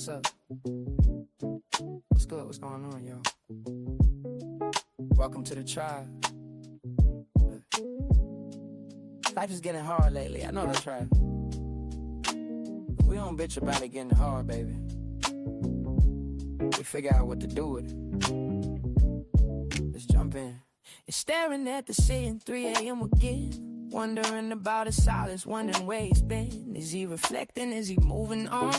What's up? What's good? What's going on, y'all? Welcome to the tribe. Life is getting hard lately. I know that's right. We don't bitch about it getting hard, baby. We figure out what to do with it. Let's jump in. You're staring at the ceiling, 3 a.m. again. Wondering about his silence, wondering where he's been. Is he reflecting? Is he moving on?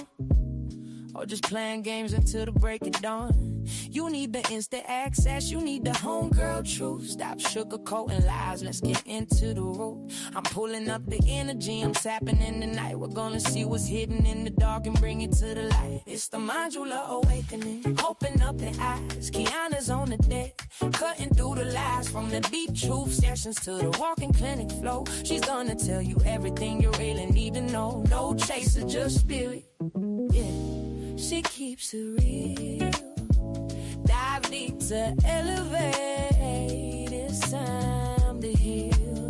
Or just playing games until the break of dawn? You need the instant access, you need the homegirl truth. Stop sugarcoating lies, let's get into the root. I'm pulling up the energy, I'm tapping in the night. We're gonna see what's hidden in the dark and bring it to the light. It's the modular awakening, open up the eyes. Kiana's on the deck, cutting through the lies. From the deep truth sessions to the walking clinic flow. She's gonna tell you everything you really need to know. No chaser, just spirit, yeah. She keeps it real. Dive deep to elevate. It's time to heal.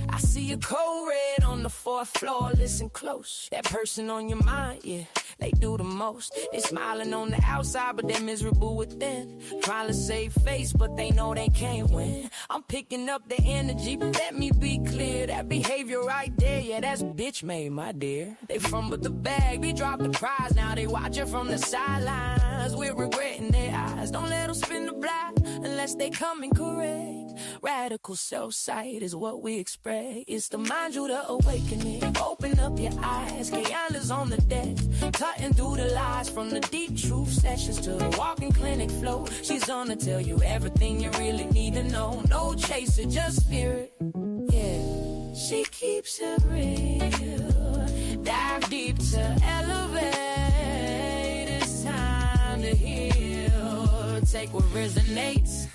I see a code red on the 4th floor. Listen close. That person on your mind, yeah, they do the most. They smiling on the outside, but they're miserable within. Trying to save face, but they know they can't win. I'm picking up the energy, but let me be clear. That behavior right there, yeah, that's bitch made, my dear. They fumbled the bag, they dropped the prize. Now they watching from the sidelines. We're regretting their eyes. Don't let them spin the block unless they come in correct. Radical self-sight is what we expect. It's the modular awakening. Open up your eyes. Kiana's on the deck, cutting through the lies. From the deep truth sessions to the walking clinic flow. She's gonna tell you everything you really need to know. No chaser, just spirit, yeah. She keeps it real. Dive deep to elevate. It's time to heal. Take what resonates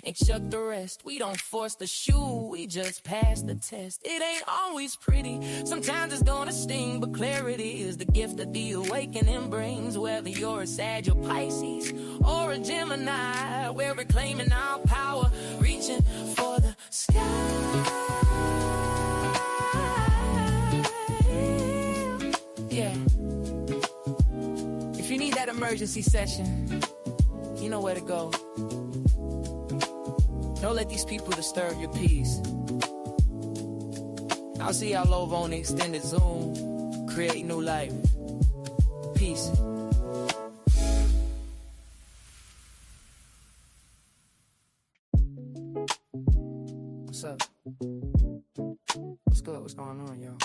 and chuck the rest. We don't force the shoe, we just pass the test. It ain't always pretty, sometimes it's gonna sting, but clarity is the gift that the awakening brings. Whether you're a Sag, or Pisces, or a Gemini, we're reclaiming our power, reaching for the sky. Yeah. If you need that emergency session, you know where to go. Don't let these people disturb your peace. I'll see y'all over on the extended Zoom. Create new life. Peace. What's up? What's good? What's going on, y'all?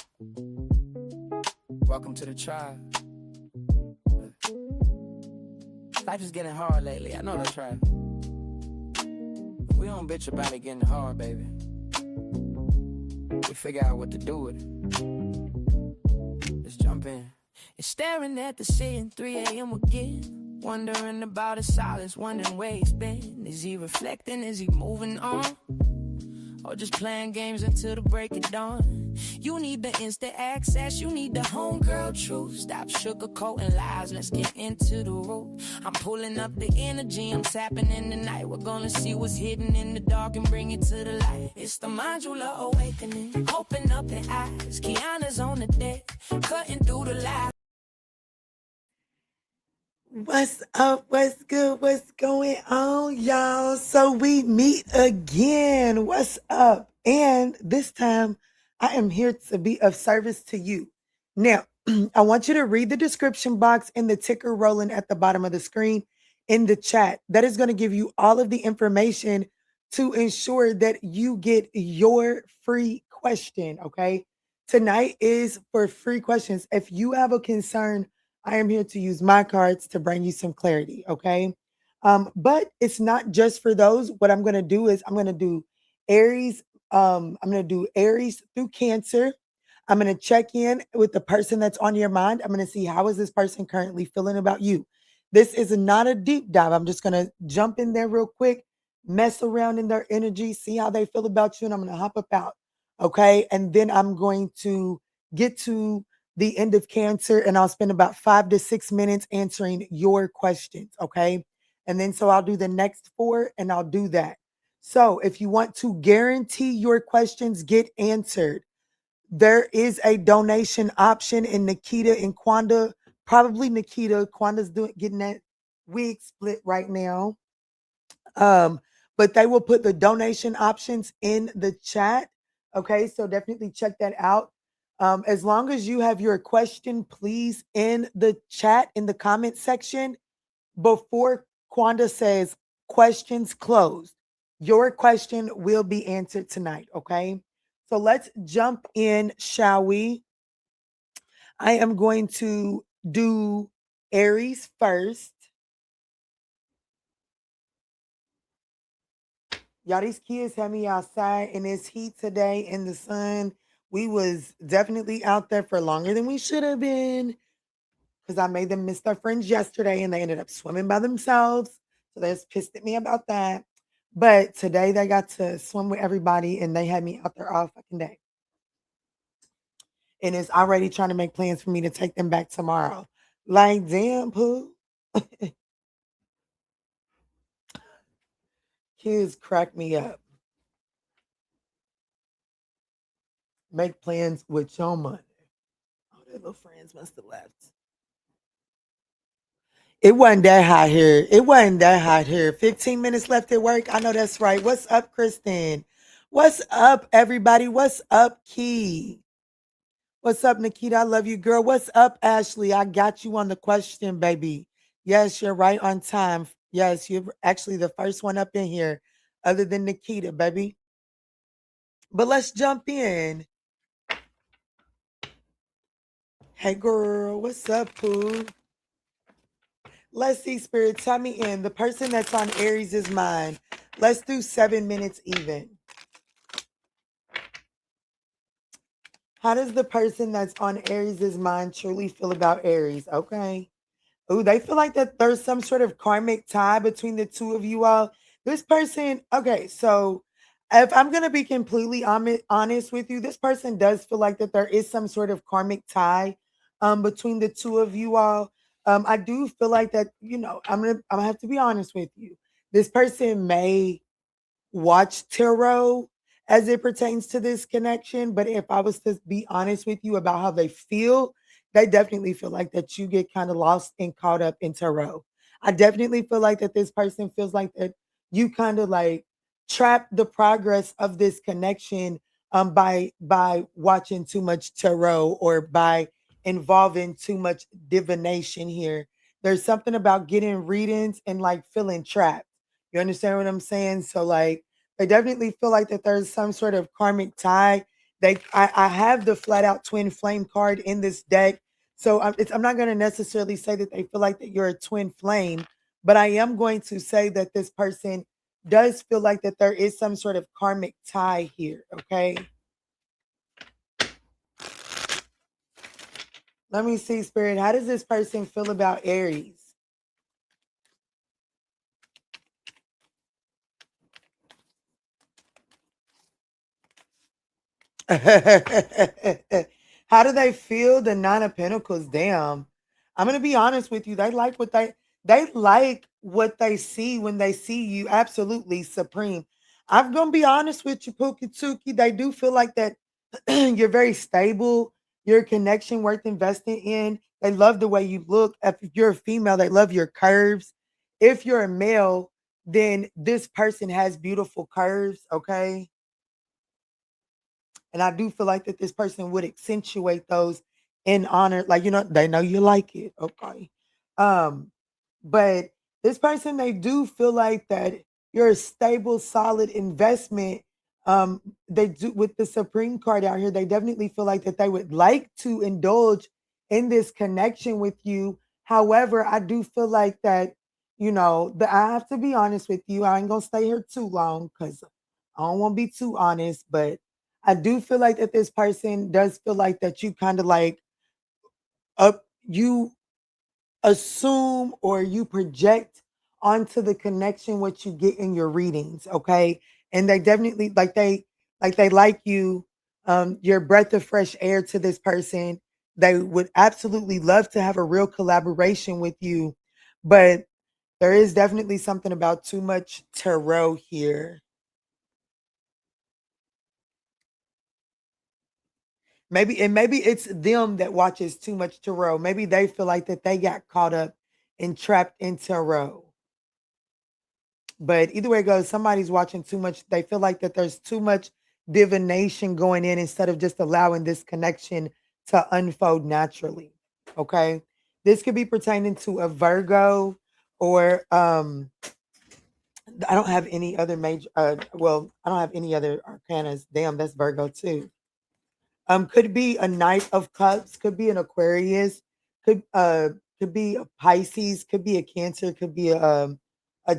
Welcome to the tribe. Life is getting hard lately. I know that's right. We don't bitch about it getting hard, baby. We figure out what to do with it. Let's jump in. You're staring at the ceiling, 3 a.m. again. Wondering about his silence, wondering where he's been. Is he reflecting? Is he moving on? Or just playing games until the break of dawn? You need the instant access, you need the homegirl truth. Stop sugarcoating lies, let's get into the root. I'm pulling up the energy, I'm tapping in the night. We're gonna see what's hidden in the dark and bring it to the light. It's the modular awakening, open up the eyes. Kiana's on the deck, cutting through the lies. What's up? What's good? What's going on, y'all? So we meet again. What's up? And this time I am here to be of service to you. Now, I want you to read the description box and the ticker rolling at the bottom of the screen in the chat. That is going to give you all of the information to ensure that you get your free question, okay? Tonight is for free questions. If you have a concern, I am here to use my cards to bring you some clarity, okay? But it's not just for those. What I'm going to do is I'm going to do Aries. I'm going to do Aries through Cancer. I'm going to check in with the person that's on your mind. I'm going to see how is this person currently feeling about you. This is not a deep dive. I'm just going to jump in there real quick, mess around in their energy, see how they feel about you, and I'm going to hop up out, okay? And then I'm going to get to the end of Cancer, and I'll spend about 5 to 6 minutes answering your questions, okay? And then so I'll do the next 4, and I'll do that. So if you want to guarantee your questions get answered, there is a donation option, and Nikita and Kwanda Probably Nikita. Quanda's getting that wig split right now. Um, but they will put the donation options in the chat. Okay, so definitely check that out. As long as you have your question, please in the chat in the comment section before Quanda says questions closed. Your question will be answered tonight. Okay, so let's jump in, shall we? I am going to do Aries first. Y'all, these kids had me outside in this heat today in the sun. We was definitely out there for longer than we should have been because I made them miss their friends yesterday and they ended up swimming by themselves. So they're just pissed at me about that. But today they got to swim with everybody and they had me out there all fucking day. And it's already trying to make plans for me to take them back tomorrow. Like, damn, Pooh. Kids crack me up. Make plans with your money. Oh, their little friends must have left. It wasn't that hot here. It wasn't that hot here. 15 minutes left at work. I know that's right. What's up, Kristen? What's up, everybody? What's up, Key? What's up, Nikita? I love you, girl. What's up, Ashley? I got you on the question, baby. Yes, you're right on time. Yes, you're actually the first one up in here, other than Nikita, baby. But let's jump in. Hey, girl. What's up, Pooh? Let's see, Spirit. Tell me in. The person that's on Aries is mine. Let's do 7 minutes even. How does the person that's on Aries' mind truly feel about Aries? Okay. Oh, they feel like that there's some sort of karmic tie between the two of you all. This person, okay, so if I'm going to be completely honest with you, this person does feel like that there is some sort of karmic tie between the two of you all. I do feel like that, I'm gonna have to be honest with you. This person may watch tarot as it pertains to this connection. But if I was to be honest with you about how they definitely feel like that you get kind of lost and caught up in tarot. I definitely feel like that this person feels like that you kind of like trap the progress of this connection by watching too much tarot or by involving too much divination here. There's something about getting readings and like feeling trapped. You understand what I'm saying? So like I definitely feel like that there's some sort of karmic tie. I have the flat out twin flame card in this deck. So I'm not going to necessarily say that they feel like that you're a twin flame, but I am going to say that this person does feel like that there is some sort of karmic tie here. Okay. Let me see, Spirit. How does this person feel about Aries? How do they feel? The Nine of Pentacles. Damn. I'm gonna be honest with you. They like what they see when they see you. Absolutely supreme. I'm gonna be honest with you, Pookie Tuki. They do feel like that you're very stable. You're a connection worth investing in. They love the way you look. If you're a female, they love your curves. If you're a male, then this person has beautiful curves. Okay. And I do feel like that this person would accentuate those in honor, like they know you like it. Okay. Um, but this person, they do feel like that you're a stable, solid investment. They do with the Supreme card out here, they definitely feel like that they would like to indulge in this connection with you. However, I do feel like that, I have to be honest with you. I ain't gonna stay here too long because I don't want to be too honest, but I do feel like that this person does feel like that you kind of like you assume or you project onto the connection what you get in your readings, okay? And they definitely like they like you, your breath of fresh air to this person. They would absolutely love to have a real collaboration with you, but there is definitely something about too much tarot here. Maybe it's them that watches too much tarot. Maybe they feel like that they got caught up and trapped in tarot. But either way it goes, somebody's watching too much. They feel like that there's too much divination going in instead of just allowing this connection to unfold naturally. Okay. This could be pertaining to a Virgo or I don't have any other major well, I don't have any other arcanas. Damn, that's Virgo too. Could be a Knight of Cups, could be an Aquarius, could uh could be a Pisces, could be a Cancer, could be a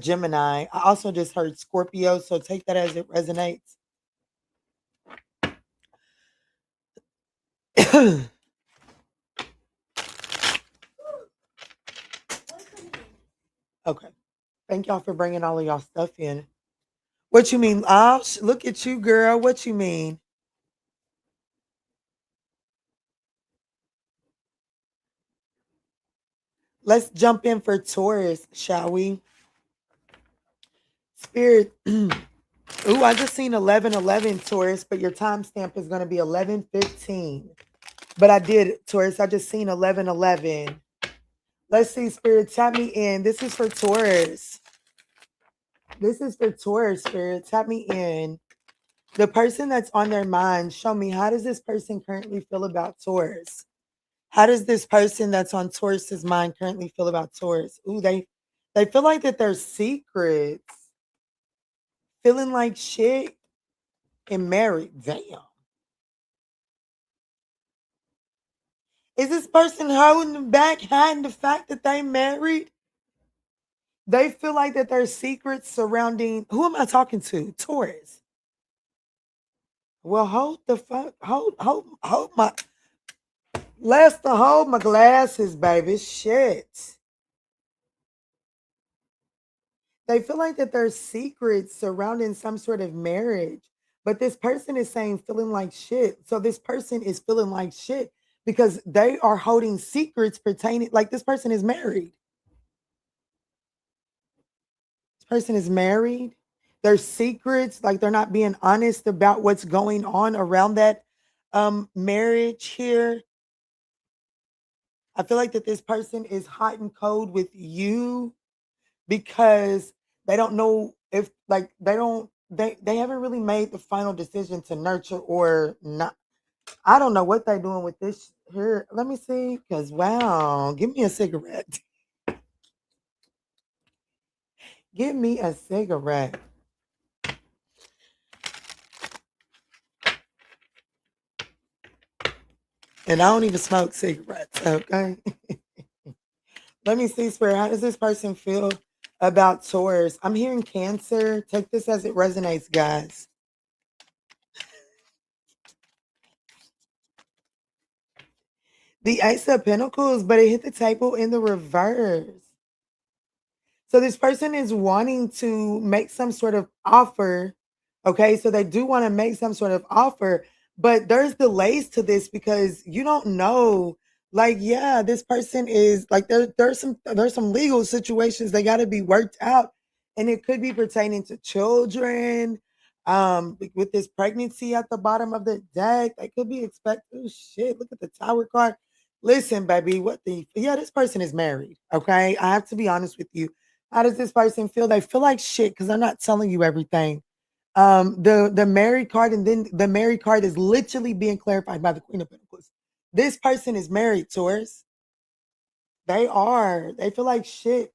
Gemini. I also just heard Scorpio, so take that as it resonates. Okay. Thank y'all for bringing all of y'all stuff in. What you mean? Oh, look at you, girl. What you mean? Let's jump in for Taurus, shall we? Spirit. Ooh, I just seen 1111 Taurus, but your timestamp is going to be 1115. But I did, Taurus. I just seen 1111. Let's see, Spirit. Tap me in. This is for Taurus. This is for Taurus, Spirit. Tap me in. The person that's on their mind, show me, how does this person currently feel about Taurus? How does this person that's on Taurus's mind currently feel about Taurus? Ooh, they feel like that there's secrets, feeling like shit, and married. Damn. Is this person holding back, hiding the fact that they married? They feel like that there's secrets surrounding. Who am I talking to? Taurus. Well, hold the fuck, hold my. Lester, hold my glasses, baby. Shit. They feel like that there's secrets surrounding some sort of marriage, but this person is saying feeling like shit. So this person is feeling like shit because they are holding secrets pertaining. Like this person is married. This person is married. There's secrets, like they're not being honest about what's going on around that marriage here. I feel like that this person is hot and cold with you because they don't know if like they haven't really made the final decision to nurture or not. I don't know what they're doing with this here. Let me see. Cause wow, give me a cigarette. Give me a cigarette. And I don't even smoke cigarettes. Okay. Let me see, Spirit. How does this person feel about Taurus? I'm hearing Cancer. Take this as it resonates, guys. The Ace of Pentacles, but it hit the table in the reverse. So this person is wanting to make some sort of offer. Okay, so they do want to make some sort of offer, but there's delays to this because you don't know. Like, yeah, this person is like there's some legal situations they got to be worked out, and it could be pertaining to children. With this pregnancy at the bottom of the deck, they could be expecting. Oh shit! Look at the Tower card. Listen, baby, what the? Yeah, this person is married. Okay, I have to be honest with you. How does this person feel? They feel like shit because I'm not telling you everything. The married card, and then the married card is literally being clarified by the Queen of Pentacles. This person is married, Taurus. They are. They feel like shit.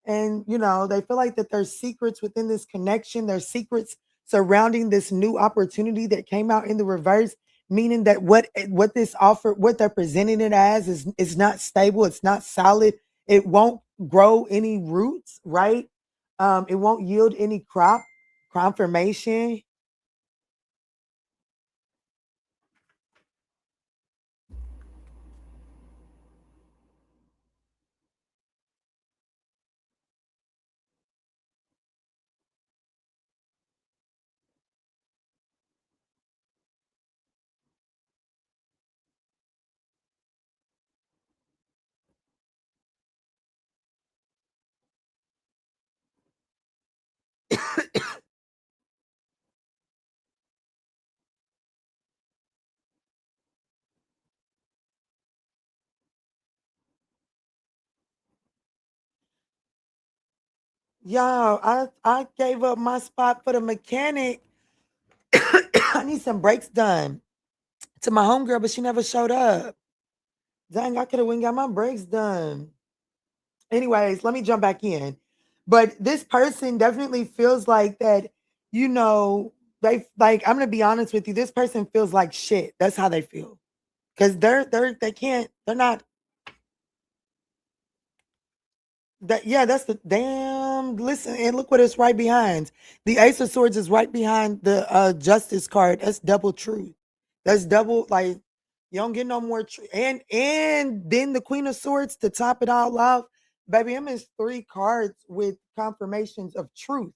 And they feel like that there's secrets within this connection. There's secrets surrounding this new opportunity that came out in the reverse, meaning that what this offer, what they're presenting it as is not stable, it's not solid, it won't grow any roots, right? It won't yield any crop confirmation. Y'all, I gave up my spot for the mechanic. I need some brakes done to my homegirl, but she never showed up. Dang, I could have went and got my brakes done. Anyways, let me jump back in. But this person definitely feels like that, you know, they like, I'm gonna be honest with you, this person feels like shit. That's how they feel. Because they can't, they're not that, yeah, that's the damn, listen, and look what it's right behind. The Ace of Swords is right behind the Justice card. That's double truth. That's double, like, you don't get no more and then the Queen of Swords to top it all off. Baby, him is three cards with confirmations of truth.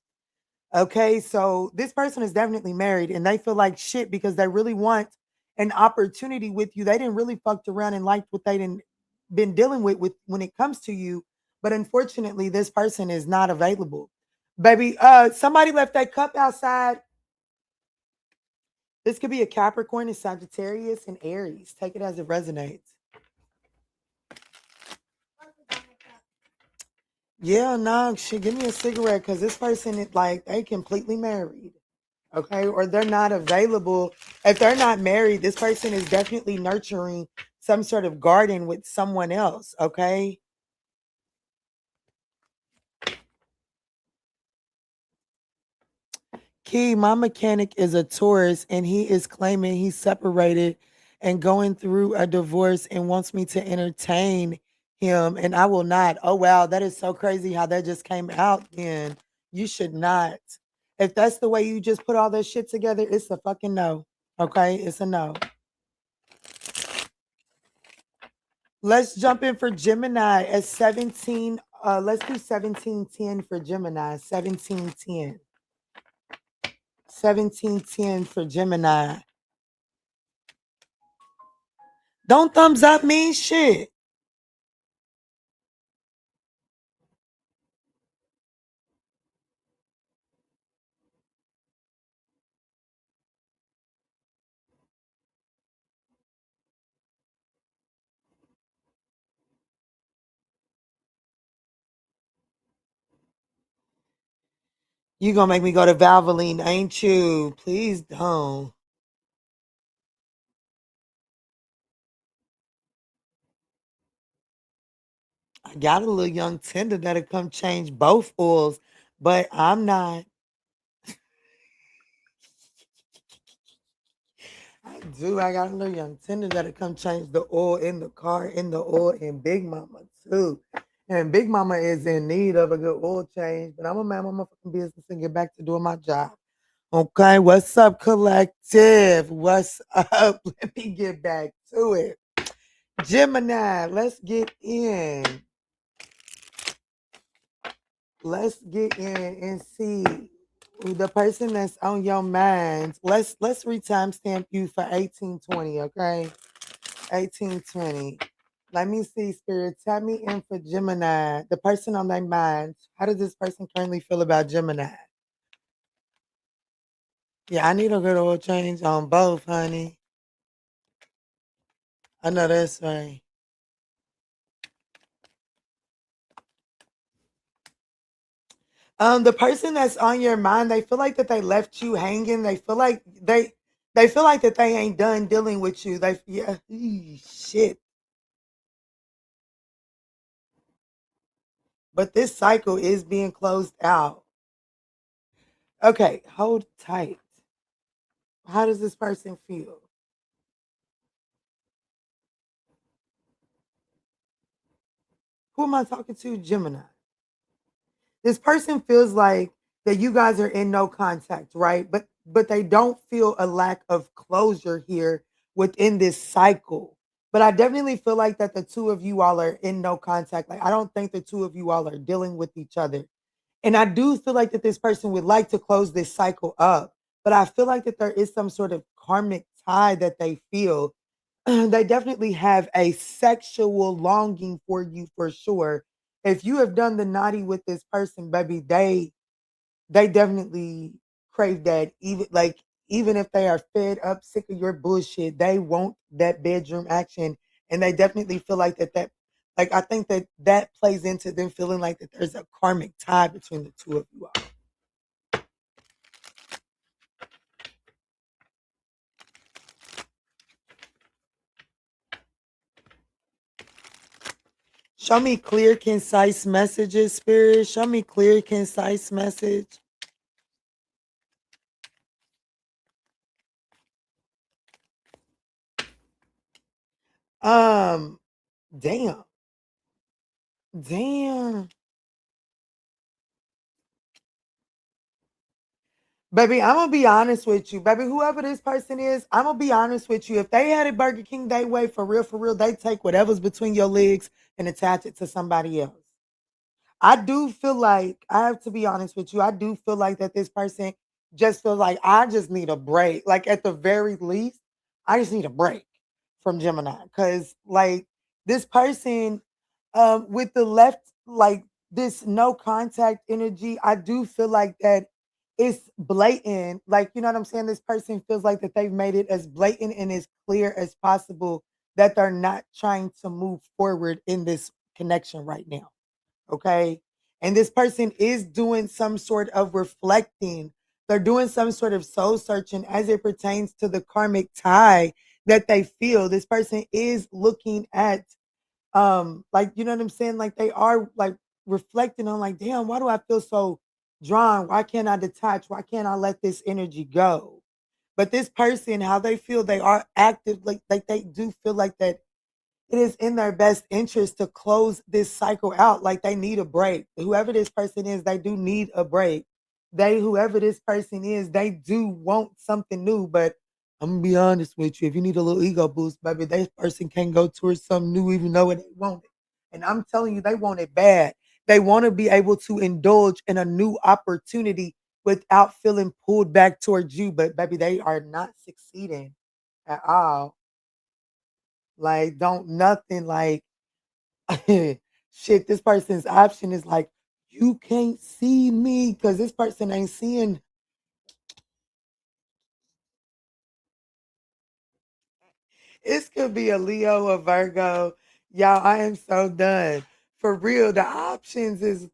Okay, so this person is definitely married and they feel like shit because they really want an opportunity with you. They didn't really fucked around and liked what they didn't been dealing with when it comes to you. But unfortunately, this person is not available. Baby, somebody left that cup outside. This could be a Capricorn, a Sagittarius, and Aries. Take it as it resonates. Yeah, no, shit, give me a cigarette because this person is like they completely married. Okay, or they're not available. If they're not married, this person is definitely nurturing some sort of garden with someone else. Okay. Key, my mechanic is a Taurus and he is claiming he's separated and going through a divorce and wants me to entertain him and I will not. Oh wow, that is so crazy how that just came out then. You should not. If that's the way you just put all that shit together, it's a fucking no. Okay? It's a no. Let's jump in for Gemini at 17. Let's do 1710 for Gemini. 1710. 1710 for Gemini. Don't thumbs up mean shit. You gonna make me go to Valvoline, ain't you? Please don't. I got a little young tender that'll come change both oils, but I'm not. I do. I got a little young tender that'll come change the oil in the car, in the oil, and Big Mama too. And Big Mama is in need of a good oil change, but I'm a man, my motherfucking business and get back to doing my job. Okay, what's up, collective? What's up? Let me get back to it. Gemini, let's get in. Let's get in and see the person that's on your mind. Let's retimestamp you for 1820, okay? 1820. Let me see, Spirit. Tap me in for Gemini. The person on their mind. How does this person currently feel about Gemini? Yeah, I need a good oil change on both, honey. I know that's right. The person that's on your mind, they feel like that they left you hanging. They feel like they feel like that they ain't done dealing with you. They yeah, shit. But this cycle is being closed out. Okay, hold tight. How does this person feel? Who am I talking to? Gemini. This person feels like that you guys are in no contact, right? But they don't feel a lack of closure here within this cycle. But I definitely feel like that the two of you all are in no contact. Like I don't think the two of you all are dealing with each other. And I do feel like that this person would like to close this cycle up, but I feel like that there is some sort of karmic tie that they feel. They definitely have a sexual longing for you for sure. If you have done the naughty with this person, baby, they definitely crave that. Even if they are fed up, sick of your bullshit, they want that bedroom action, and they definitely feel like that Like I think that that plays into them feeling like that there's a karmic tie between the two of you all. Show me clear, concise messages, Spirit. Show me clear, concise message. Um, damn. Damn. Baby, I'm gonna be honest with you. Baby, whoever this person is, I'm gonna be honest with you. If they had a Burger King that way, for real, they take whatever's between your legs and attach it to somebody else. I do feel like I have to be honest with you. I do feel like that this person just feels like I just need a break. Like at the very least, I just need a break from Gemini because like this person with the left like this no contact energy. I do feel like that it's blatant. Like you know what I'm saying. This person feels like that they've made it as blatant and as clear as possible that they're not trying to move forward in this connection right now. Okay. And this person is doing some sort of reflecting. They're doing some sort of soul searching as it pertains to the karmic tie that they feel. This person is looking at like you know what I'm saying? Like they are like reflecting on like, damn, why do I feel so drawn? Why can't I detach? Why can't I let this energy go? But this person, how they feel, they are active, like they do feel like that it is in their best interest to close this cycle out. Like they need a break. Whoever this person is, they do need a break. Whoever this person is, they do want something new. But I'm gonna be honest with you. If you need a little ego boost, baby, that person can't go towards something new even though they want it. And I'm telling you, they want it bad. They want to be able to indulge in a new opportunity without feeling pulled back towards you. But baby, they are not succeeding at all. Like, don't nothing like shit. This person's option is like, you can't see me because this person ain't seeing. This could be a Leo or Virgo. Y'all, I am so done. For real, the options is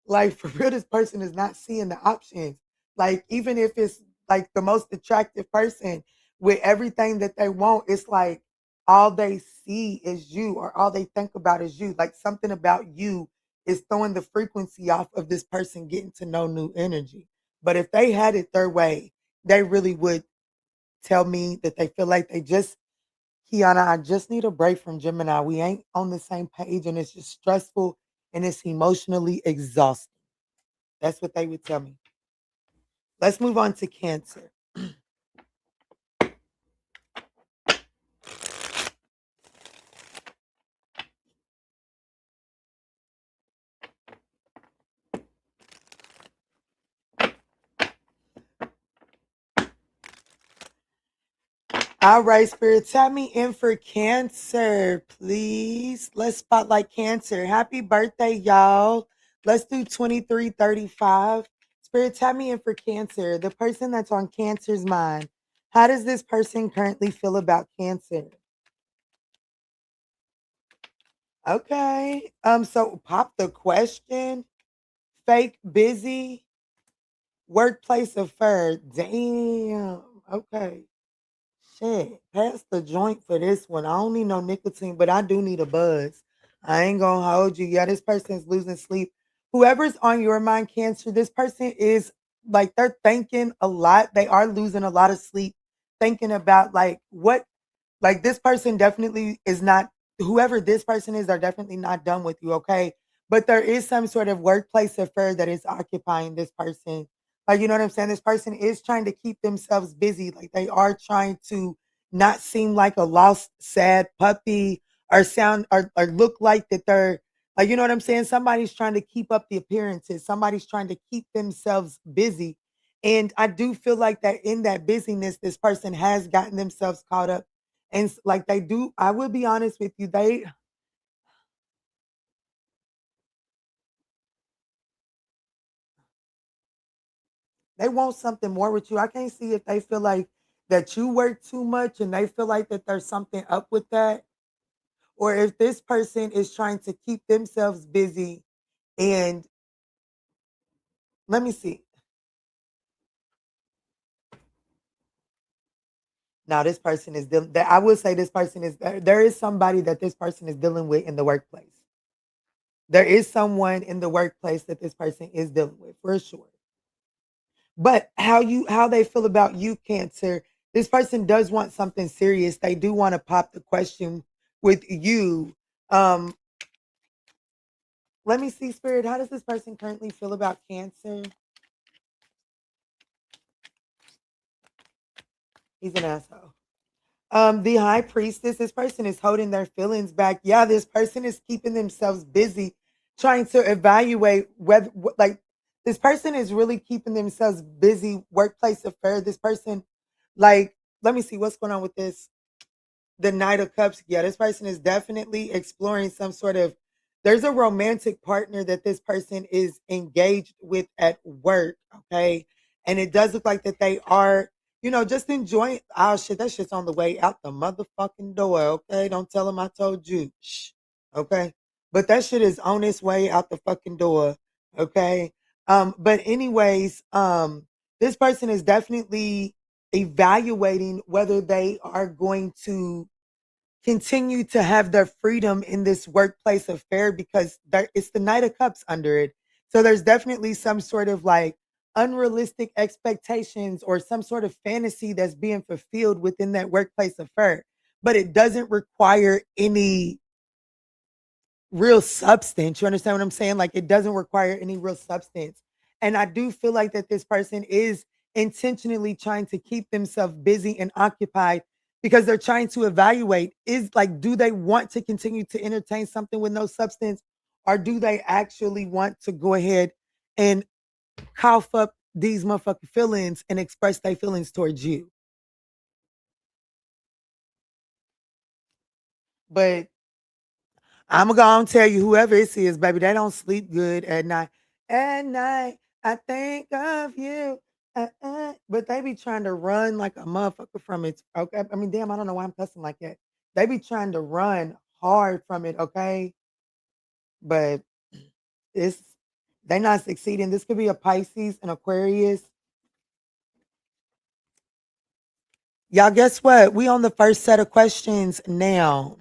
like for real, this person is not seeing the options. Like, even if it's like the most attractive person with everything that they want, it's like all they see is you, or all they think about is you. Like something about you is throwing the frequency off of this person getting to know new energy. But if they had it their way, they really would tell me that they feel like they just Kiana, I just need a break from Gemini. We ain't on the same page and it's just stressful and it's emotionally exhausting. That's what they would tell me. Let's move on to Cancer. All right, Spirit, tap me in for Cancer, please. Let's spotlight Cancer. Happy birthday, y'all. Let's do 2335. Spirit, tap me in for Cancer. The person that's on Cancer's mind. How does this person currently feel about Cancer? Okay. So pop the question. Fake busy workplace affair. Damn. Okay. Shit. Pass the joint for this one. I don't need no nicotine, but I do need a buzz. I ain't gonna hold you. Yeah, this person's losing sleep. Whoever's on your mind, Cancer, this person is like they're thinking a lot. They are losing a lot of sleep, thinking about like what like this person definitely is not whoever this person is, they're definitely not done with you, okay? But there is some sort of workplace affair that is occupying this person. Like, you know what I'm saying? This person is trying to keep themselves busy. Like they are trying to not seem like a lost, sad puppy or sound or look like that they're like, you know what I'm saying? Somebody's trying to keep up the appearances. Somebody's trying to keep themselves busy. And I do feel like that in that busyness, this person has gotten themselves caught up and like they do, I will be honest with you, they want something more with you. I can't see if they feel like that you work too much and they feel like that there's something up with that, or if this person is trying to keep themselves busy. And let me see. Now, this person is dealing. I will say this person is there is somebody that this person is dealing with in the workplace. There is someone in the workplace that this person is dealing with for sure. But how they feel about you, Cancer, this person does want something serious. They do want to pop the question with you. Um, let me see, Spirit. How does this person currently feel about Cancer? He's an asshole. The high priestess, this person is holding their feelings back. Yeah, this person is keeping themselves busy trying to evaluate whether like this person is really keeping themselves busy workplace affair. This person, like, let me see what's going on with this. The Knight of Cups. Yeah, this person is definitely exploring some sort of there's a romantic partner that this person is engaged with at work, okay? And it does look like that they are, just enjoying oh shit, that shit's on the way out the motherfucking door, okay? Don't tell them I told you. Shh. Okay. But that shit is on its way out the fucking door. Okay. But anyways, this person is definitely evaluating whether they are going to continue to have their freedom in this workplace affair because it's the Knight of Cups under it. So there's definitely some sort of like unrealistic expectations or some sort of fantasy that's being fulfilled within that workplace affair. But it doesn't require any real substance. You understand what I'm saying? Like it doesn't require any real substance. And I do feel like that this person is intentionally trying to keep themselves busy and occupied because they're trying to evaluate is like, do they want to continue to entertain something with no substance? Or do they actually want to go ahead and cough up these motherfucking feelings and express their feelings towards you? But I'm gonna tell you, whoever this is, baby, they don't sleep good at night. At night, I think of you. But they be trying to run like a motherfucker from it. Okay, I mean, damn, I don't know why I'm cussing like that. They be trying to run hard from it. Okay, but it's they not succeeding. This could be a Pisces, an Aquarius. Y'all, guess what? We on the first set of questions now.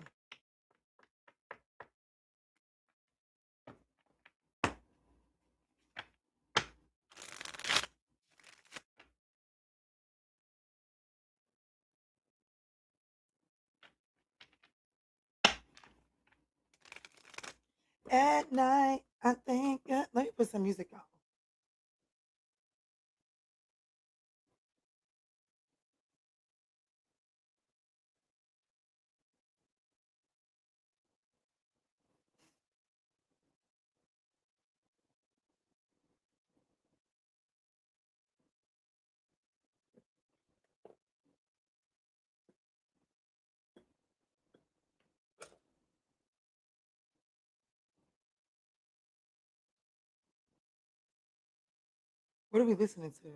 At night, I think. Let me put some music on. What are we listening to?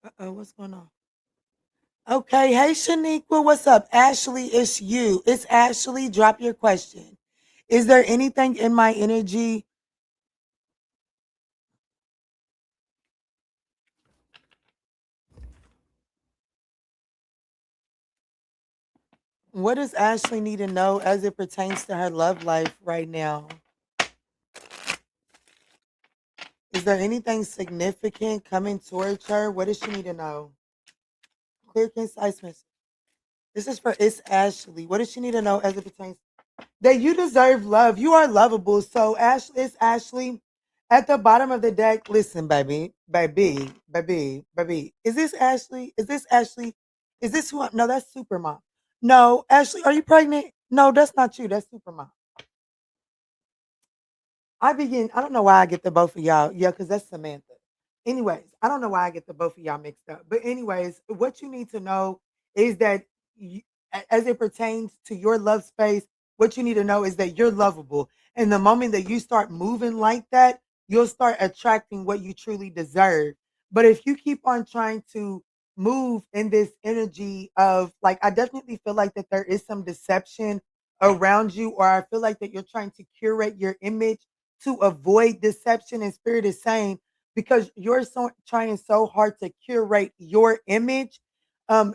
Uh-oh, what's going on? Okay, hey Shaniqua, what's up? Ashley, it's you. It's Ashley. Drop your question. Is there anything in my energy? What does Ashley need to know as it pertains to her love life right now? Is there anything significant coming towards her? What does she need to know? Clear, concise message. This is for It's Ashley. What does she need to know as it pertains that you deserve love? You are lovable. So Ashley, it's Ashley. At the bottom of the deck, listen, baby. Is this Ashley? Is this Ashley? Is this who? No, that's Supermom. No, Ashley, are you pregnant? No, that's not you. That's Supermom. I don't know why I get the both of y'all. Yeah, because that's Samantha. Anyways, I don't know why I get the both of y'all mixed up. But anyways, what you need to know is that as it pertains to your love space, what you need to know is that you're lovable. And the moment that you start moving like that, you'll start attracting what you truly deserve. But if you keep on trying to move in this energy of like, I definitely feel like that there is some deception around you, or I feel like that you're trying to curate your image to avoid deception. And Spirit is saying, because you're so trying so hard to curate your image,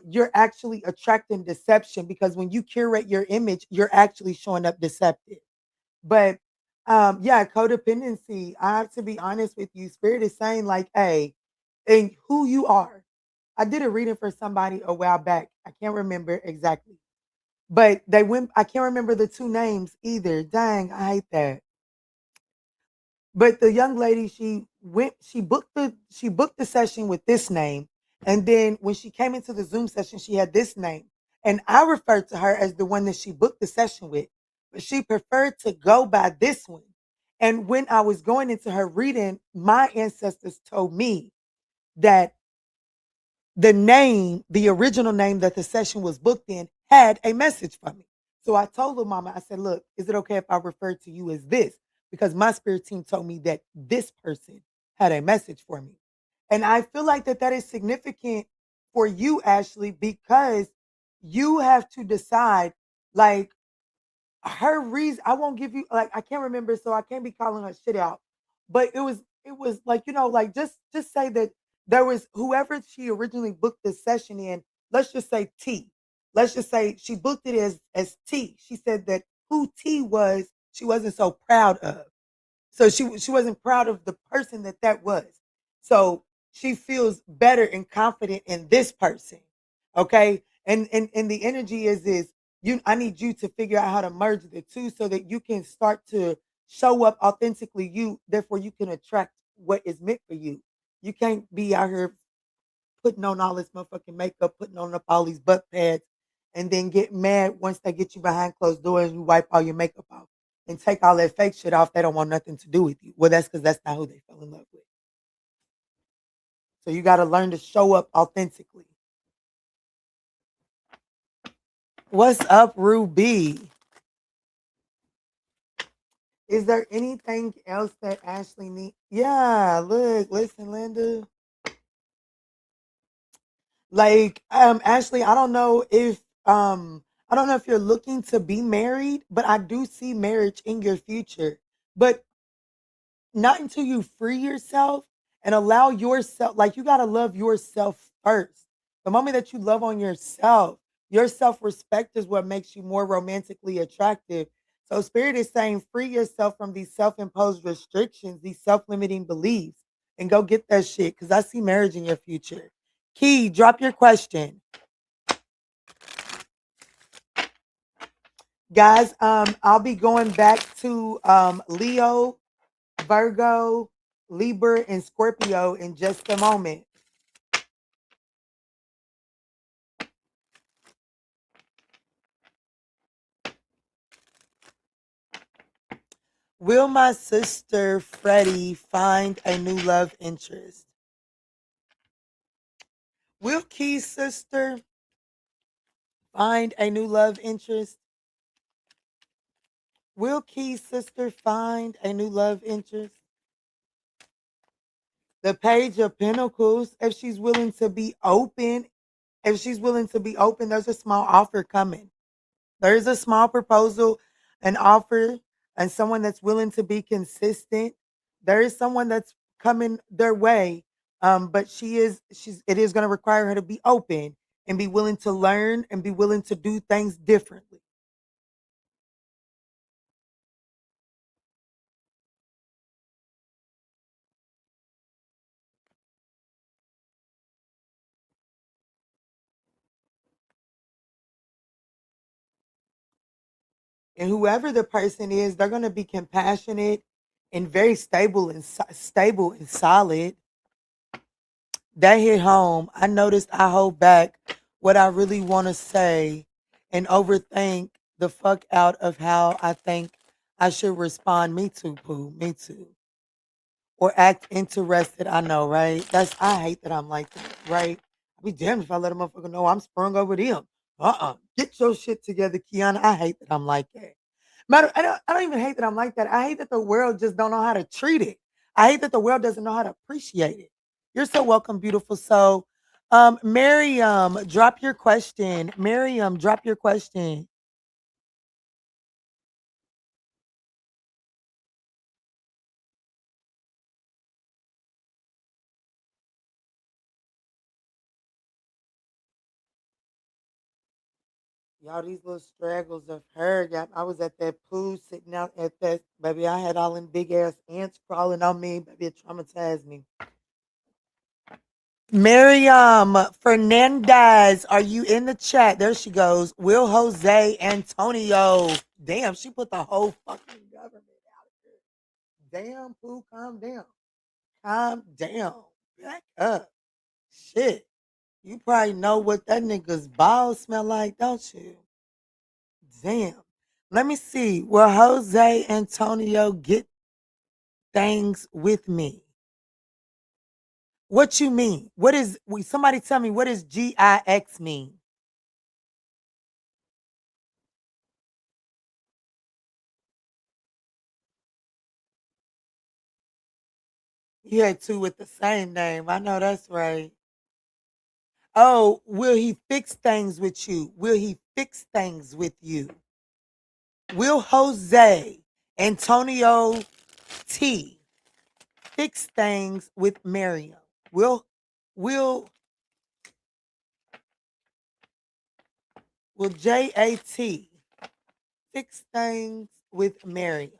you're actually attracting deception, because when you curate your image, you're actually showing up deceptive. But yeah, codependency. I have to be honest with you. Spirit is saying, like, hey, and who you are. I did a reading for somebody a while back. I can't remember exactly. But they went, I can't remember the two names either. Dang, I hate that. But the young lady, she booked the session with this name. And then when she came into the Zoom session, she had this name. And I referred to her as the one that she booked the session with. But she preferred to go by this one. And when I was going into her reading, my ancestors told me that the name, the original name that the session was booked in, had a message for me. So I told her mama, I said, look, is it okay if I refer to you as this? Because my spirit team told me that this person had a message for me. And I feel like that is significant for you, Ashley, because you have to decide, like, her reason. I won't give you, like, I can't remember, so I can't be calling her shit out. But it was like, like, just say that there was whoever she originally booked this session in, let's just say T. Let's just say she booked it as T. She said that who T was, she wasn't so proud of. So she wasn't proud of the person that was. So she feels better and confident in this person. Okay? And the energy is you, I need you to figure out how to merge the two so that you can start to show up authentically you, therefore you can attract what is meant for you. You can't be out here putting on all this motherfucking makeup, putting on up all these butt pads, and then get mad once they get you behind closed doors and you wipe all your makeup off and take all that fake shit off. They don't want nothing to do with you. Well, that's because that's not who they fell in love with. So you got to learn to show up authentically. What's up, Ruby? Is there anything else that Ashley needs? Yeah, look, listen, Linda. Like, Ashley, I don't know if you're looking to be married, but I do see marriage in your future. But not until you free yourself and allow yourself, like, you got to love yourself first. The moment that you love on yourself, your self-respect is what makes you more romantically attractive. So Spirit is saying free yourself from these self-imposed restrictions, these self-limiting beliefs, and go get that shit, because I see marriage in your future. Key, drop your question. Guys, I'll be going back to Leo, Virgo, Libra, and Scorpio in just a moment. Will my sister Freddie find a new love interest? Will Key's sister find a new love interest? Will Key's sister find a new love interest? The Page of Pentacles, if she's willing to be open, there's a small offer coming. There's a small proposal, an offer, and someone that's willing to be consistent. There is someone that's coming their way, but it is going to require her to be open and be willing to learn and be willing to do things differently. And whoever the person is, they're going to be compassionate and very stable and solid. That hit home. I noticed I hold back what I really want to say and overthink the fuck out of how I think I should respond. Me too, Pooh. Me too. Or act interested. I know, right? I hate that I'm like that, right? I'd be damned if I let a motherfucker know I'm sprung over them. Get your shit together, Kiana. I hate that I'm like that. I don't even hate that I'm like that. I hate that the world just don't know how to treat it. I hate that the world doesn't know how to appreciate it. You're so welcome, beautiful soul. Miriam, drop your question. Miriam, drop your question. Y'all, these little straggles of her. Yeah, I was at that pool sitting out at that, baby. I had all them big ass ants crawling on me. Baby, it traumatized me. Miriam Fernandez, are you in the chat? There she goes. Will Jose Antonio. Damn, she put the whole fucking government out there. Damn, Pooh, calm down. Calm down. Back up. Shit. You probably know what that nigga's balls smell like, don't you? Damn. Let me see. Will Jose Antonio get things with me? What you mean? What is somebody tell me what does GIX mean? You had two with the same name. I know that's right. Oh, will he fix things with you? Will he fix things with you? Will Jose Antonio T fix things with Miriam? Will will JAT fix things with Miriam?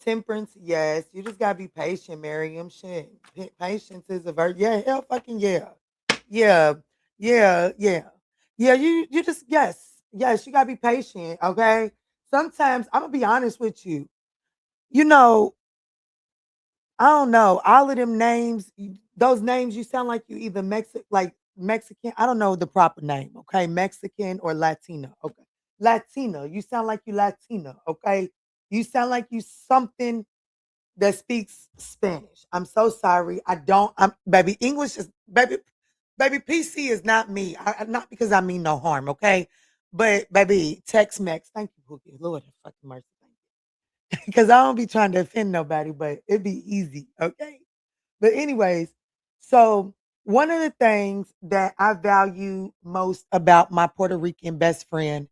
Temperance, yes. You just gotta be patient, Miriam. Shit. Patience is a virtue. Yeah, hell fucking yeah. Yeah, yeah, yeah. Yeah, you just yes. Yes, you gotta be patient, okay? Sometimes I'm gonna be honest with you. You know, I don't know. All of them names, those names you sound like you either Mexican. I don't know the proper name, okay? Mexican or Latina. Okay. Latina. You sound like you Latina, okay? You sound like you something that speaks Spanish. I'm so sorry. I don't. I'm baby. English is baby. PC is not me. Not because I mean no harm. Okay, but baby, Tex Mex. Thank you, Pookie. Lord have fucking mercy. Thank you. Because I don't be trying to offend nobody, but it'd be easy. Okay. But anyways, so one of the things that I value most about my Puerto Rican best friend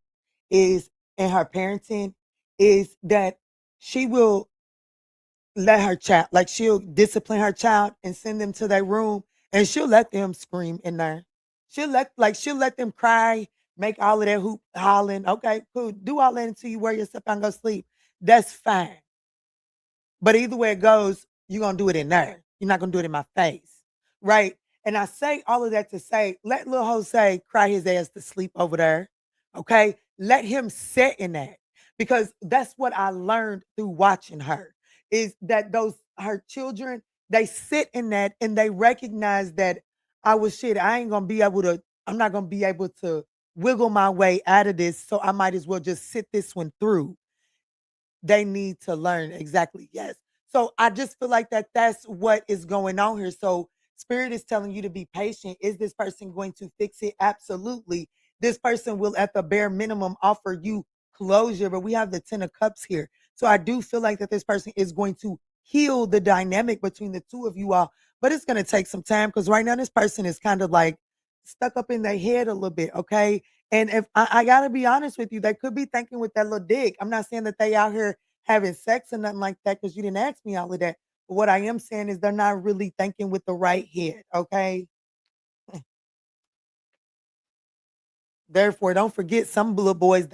is in her parenting is that she will let her child, like she'll discipline her child and send them to their room and she'll let them scream in there. She'll let them cry, make all of that hoop hollering. Okay, cool. Do all that until you wear yourself out and go sleep. That's fine. But either way it goes, you're gonna do it in there. You're not gonna do it in my face. Right. And I say all of that to say, let little Jose cry his ass to sleep over there. Okay. Let him sit in that. Because that's what I learned through watching her is that those her children, they sit in that and they recognize that I was shit. I'm not gonna be able to wiggle my way out of this. So I might as well just sit this one through. They need to learn exactly. Yes. So I just feel like that's what is going on here. So spirit is telling you to be patient. Is this person going to fix it? Absolutely. This person will at the bare minimum offer you closure, but we have the 10 of cups here. So I do feel like that this person is going to heal the dynamic between the two of you all, but it's going to take some time because right now this person is kind of like stuck up in their head a little bit. Okay. And if I gotta be honest with you, they could be thinking with that little dick. I'm not saying that they out here having sex or nothing like that because you didn't ask me all of that. But what I am saying is they're not really thinking with the right head. Okay. Therefore, don't forget some little boys,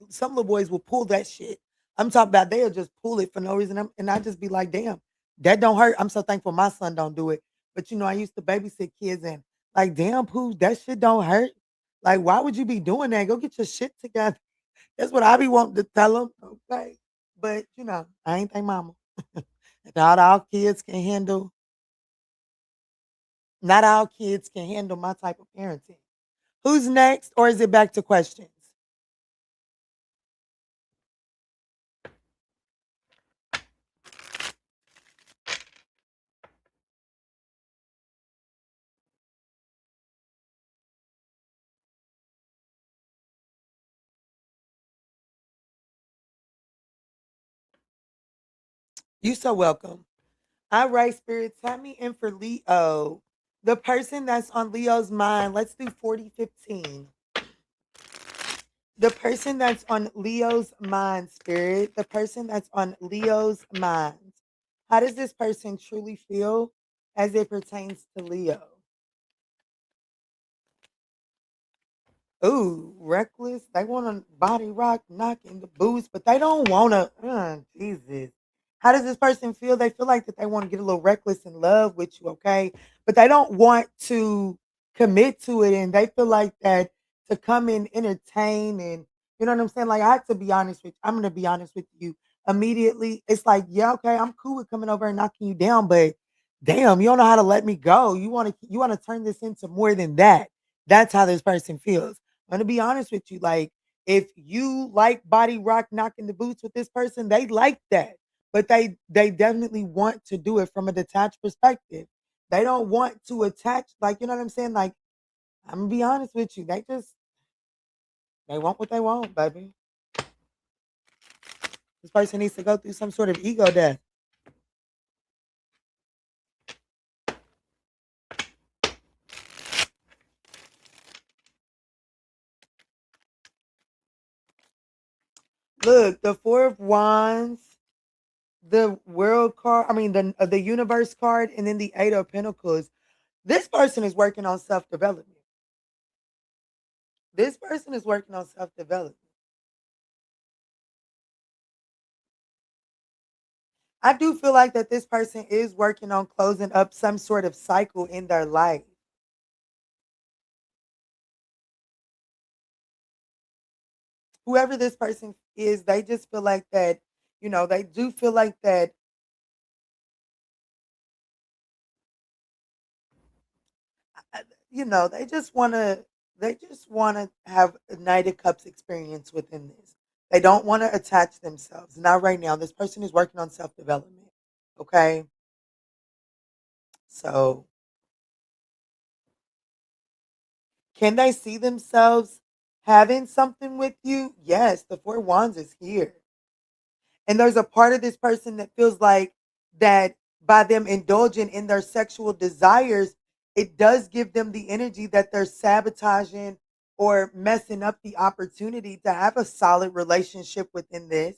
some little boys will pull that shit. I'm talking about they'll just pull it for no reason. And I just be like, damn, that don't hurt. I'm so thankful my son don't do it. But I used to babysit kids and like, damn, poo, that shit don't hurt. Like, why would you be doing that? Go get your shit together. That's what I be wanting to tell them. Okay. But I ain't think mama. Not all kids can handle, not all kids can handle my type of parenting. Who's next? Or is it back to questions? You so welcome. All right, Spirit, tap me in for Leo. The person that's on Leo's mind, let's do 4015. The person that's on Leo's mind, Spirit, the person that's on Leo's mind. How does this person truly feel as it pertains to Leo? Ooh, reckless. They want to body rock, knock in the boots, but they don't want to. Jesus. How does this person feel? They feel like that they want to get a little reckless in love with you, okay? But they don't want to commit to it, and they feel like that to come and entertain, and you know what I'm saying. Like I have to be honest with. I'm gonna be honest with you immediately. It's like, yeah, okay, I'm cool with coming over and knocking you down, but damn, you don't know how to let me go. You want to turn this into more than that. That's how this person feels. I'm gonna be honest with you. Like, if you like body rock knocking the boots with this person, they like that. But they definitely want to do it from a detached perspective. They don't want to attach, like, you know what I'm saying? Like, I'm gonna be honest with you. They want what they want, baby. This person needs to go through some sort of ego death. Look, the Four of Wands, the World card, I mean the Universe card, and then the Eight of Pentacles. This person is working on self-development. This person is working on self-development. I do feel like that this person is working on closing up some sort of cycle in their life. Whoever this person is, they just feel like that, they do feel like that, they just want to have a Knight of Cups experience within this. They don't want to attach themselves. Not right now. This person is working on self-development. Okay? So, can they see themselves having something with you? Yes, the Four of Wands is here. And there's a part of this person that feels like that by them indulging in their sexual desires, it does give them the energy that they're sabotaging or messing up the opportunity to have a solid relationship within this.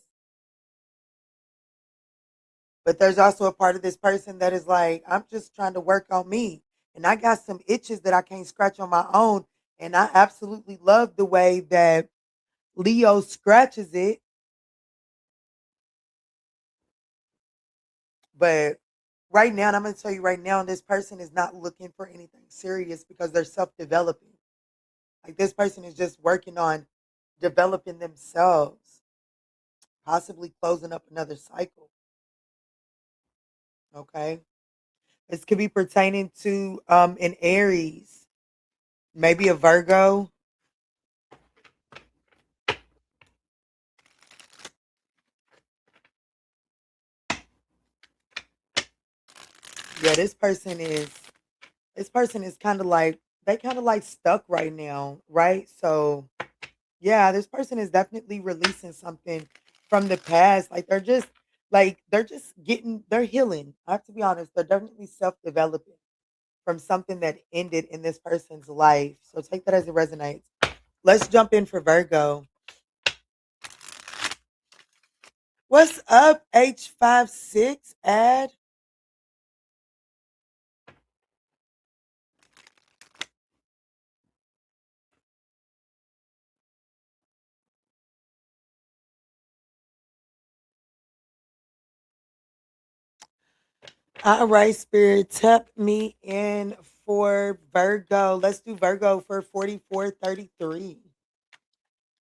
But there's also a part of this person that is like, I'm just trying to work on me. And I got some itches that I can't scratch on my own. And I absolutely love the way that Leo scratches it. But right now, and I'm going to tell you right now, this person is not looking for anything serious because they're self developing. Like this person is just working on developing themselves, possibly closing up another cycle. Okay. This could be pertaining to an Aries, maybe a Virgo. Yeah, this person is kind of like they kind of like stuck right now, right? So yeah, this person is definitely releasing something from the past. They're healing. I have to be honest, they're definitely self-developing from something that ended in this person's life. So take that as it resonates. Let's jump in for Virgo. What's up, H56 ad? All right, Spirit, tap me in for Virgo. Let's do Virgo for 4433.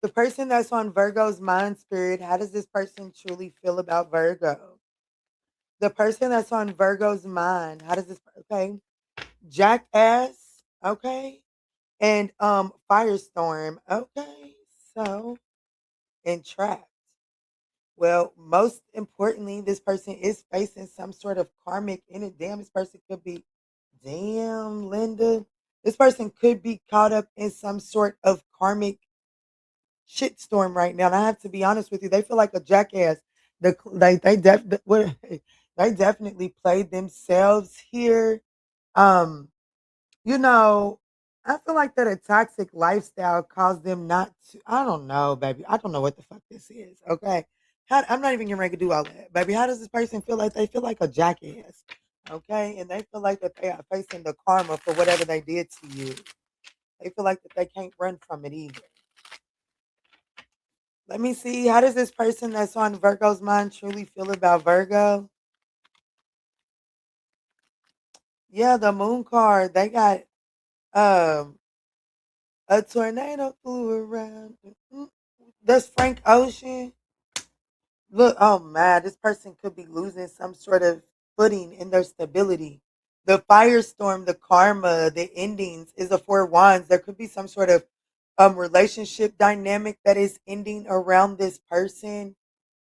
The person that's on Virgo's mind, Spirit, how does this person truly feel about Virgo? The person that's on Virgo's mind, how does this, okay? Jackass, okay? And Firestorm, okay? So, and Trapped. Well, most importantly, this person is facing some sort of karmic in it. Damn, this person could be, damn, Linda. This person could be caught up in some sort of karmic shitstorm right now. And I have to be honest with you, they feel like a jackass. they definitely played themselves here. Um, you know, I feel like that a toxic lifestyle caused them not to. I don't know, baby. I don't know what the fuck this is. Okay, I'm not even getting ready to do all that, baby. How does this person feel like they feel like a jackass? Okay, and they feel like that they are facing the karma for whatever they did to you. They feel like that they can't run from it either. Let me see. How does this person that's on Virgo's mind truly feel about Virgo? Yeah, the moon card. They got um a tornado flew around. That's Frank Ocean. Look, oh man, this person could be losing some sort of footing in their stability. The firestorm, the karma, the endings is a four wands. There could be some sort of relationship dynamic that is ending around this person.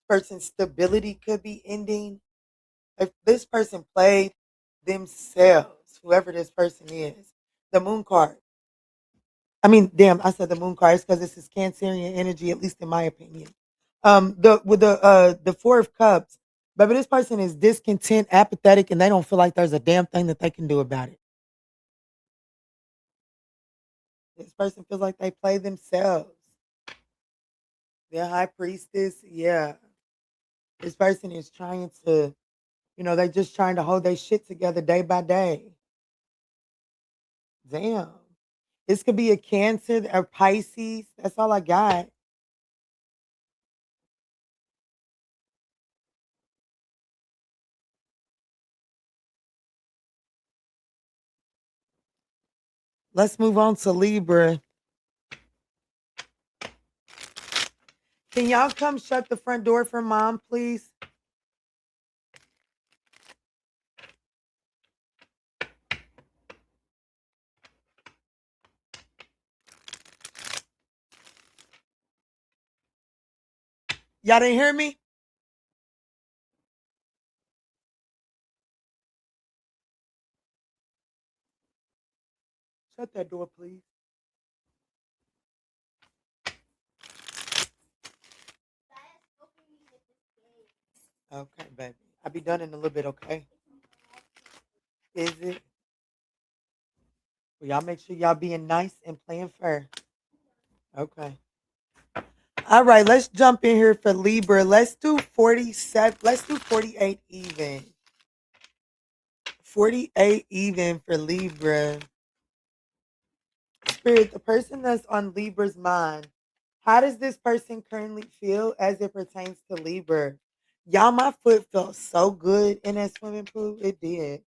Person's stability could be ending. If this person played themselves, whoever this person is, the moon card. I mean, damn, I said the moon card because this is Cancerian energy, at least in my opinion. The Four of Cups, baby, this person is discontent, apathetic, and they don't feel like there's a damn thing that they can do about it. This person feels like they play themselves. The High Priestess, yeah. This person is trying to, they just trying to hold their shit together day by day. Damn. This could be a Cancer or Pisces. That's all I got. Let's move on to Libra. Can y'all come shut the front door for mom, please? Y'all didn't hear me? Shut that door, please. Okay, baby. I'll be done in a little bit, okay? Is it? Well, y'all make sure y'all being nice and playing fair. Okay. All right, let's jump in here for Libra. Let's do 47. Let's do 48 even. 48 even for Libra. Spirit, the person that's on Libra's mind, how does this person currently feel as it pertains to Libra? Y'all, my foot felt so good in that swimming pool. It did.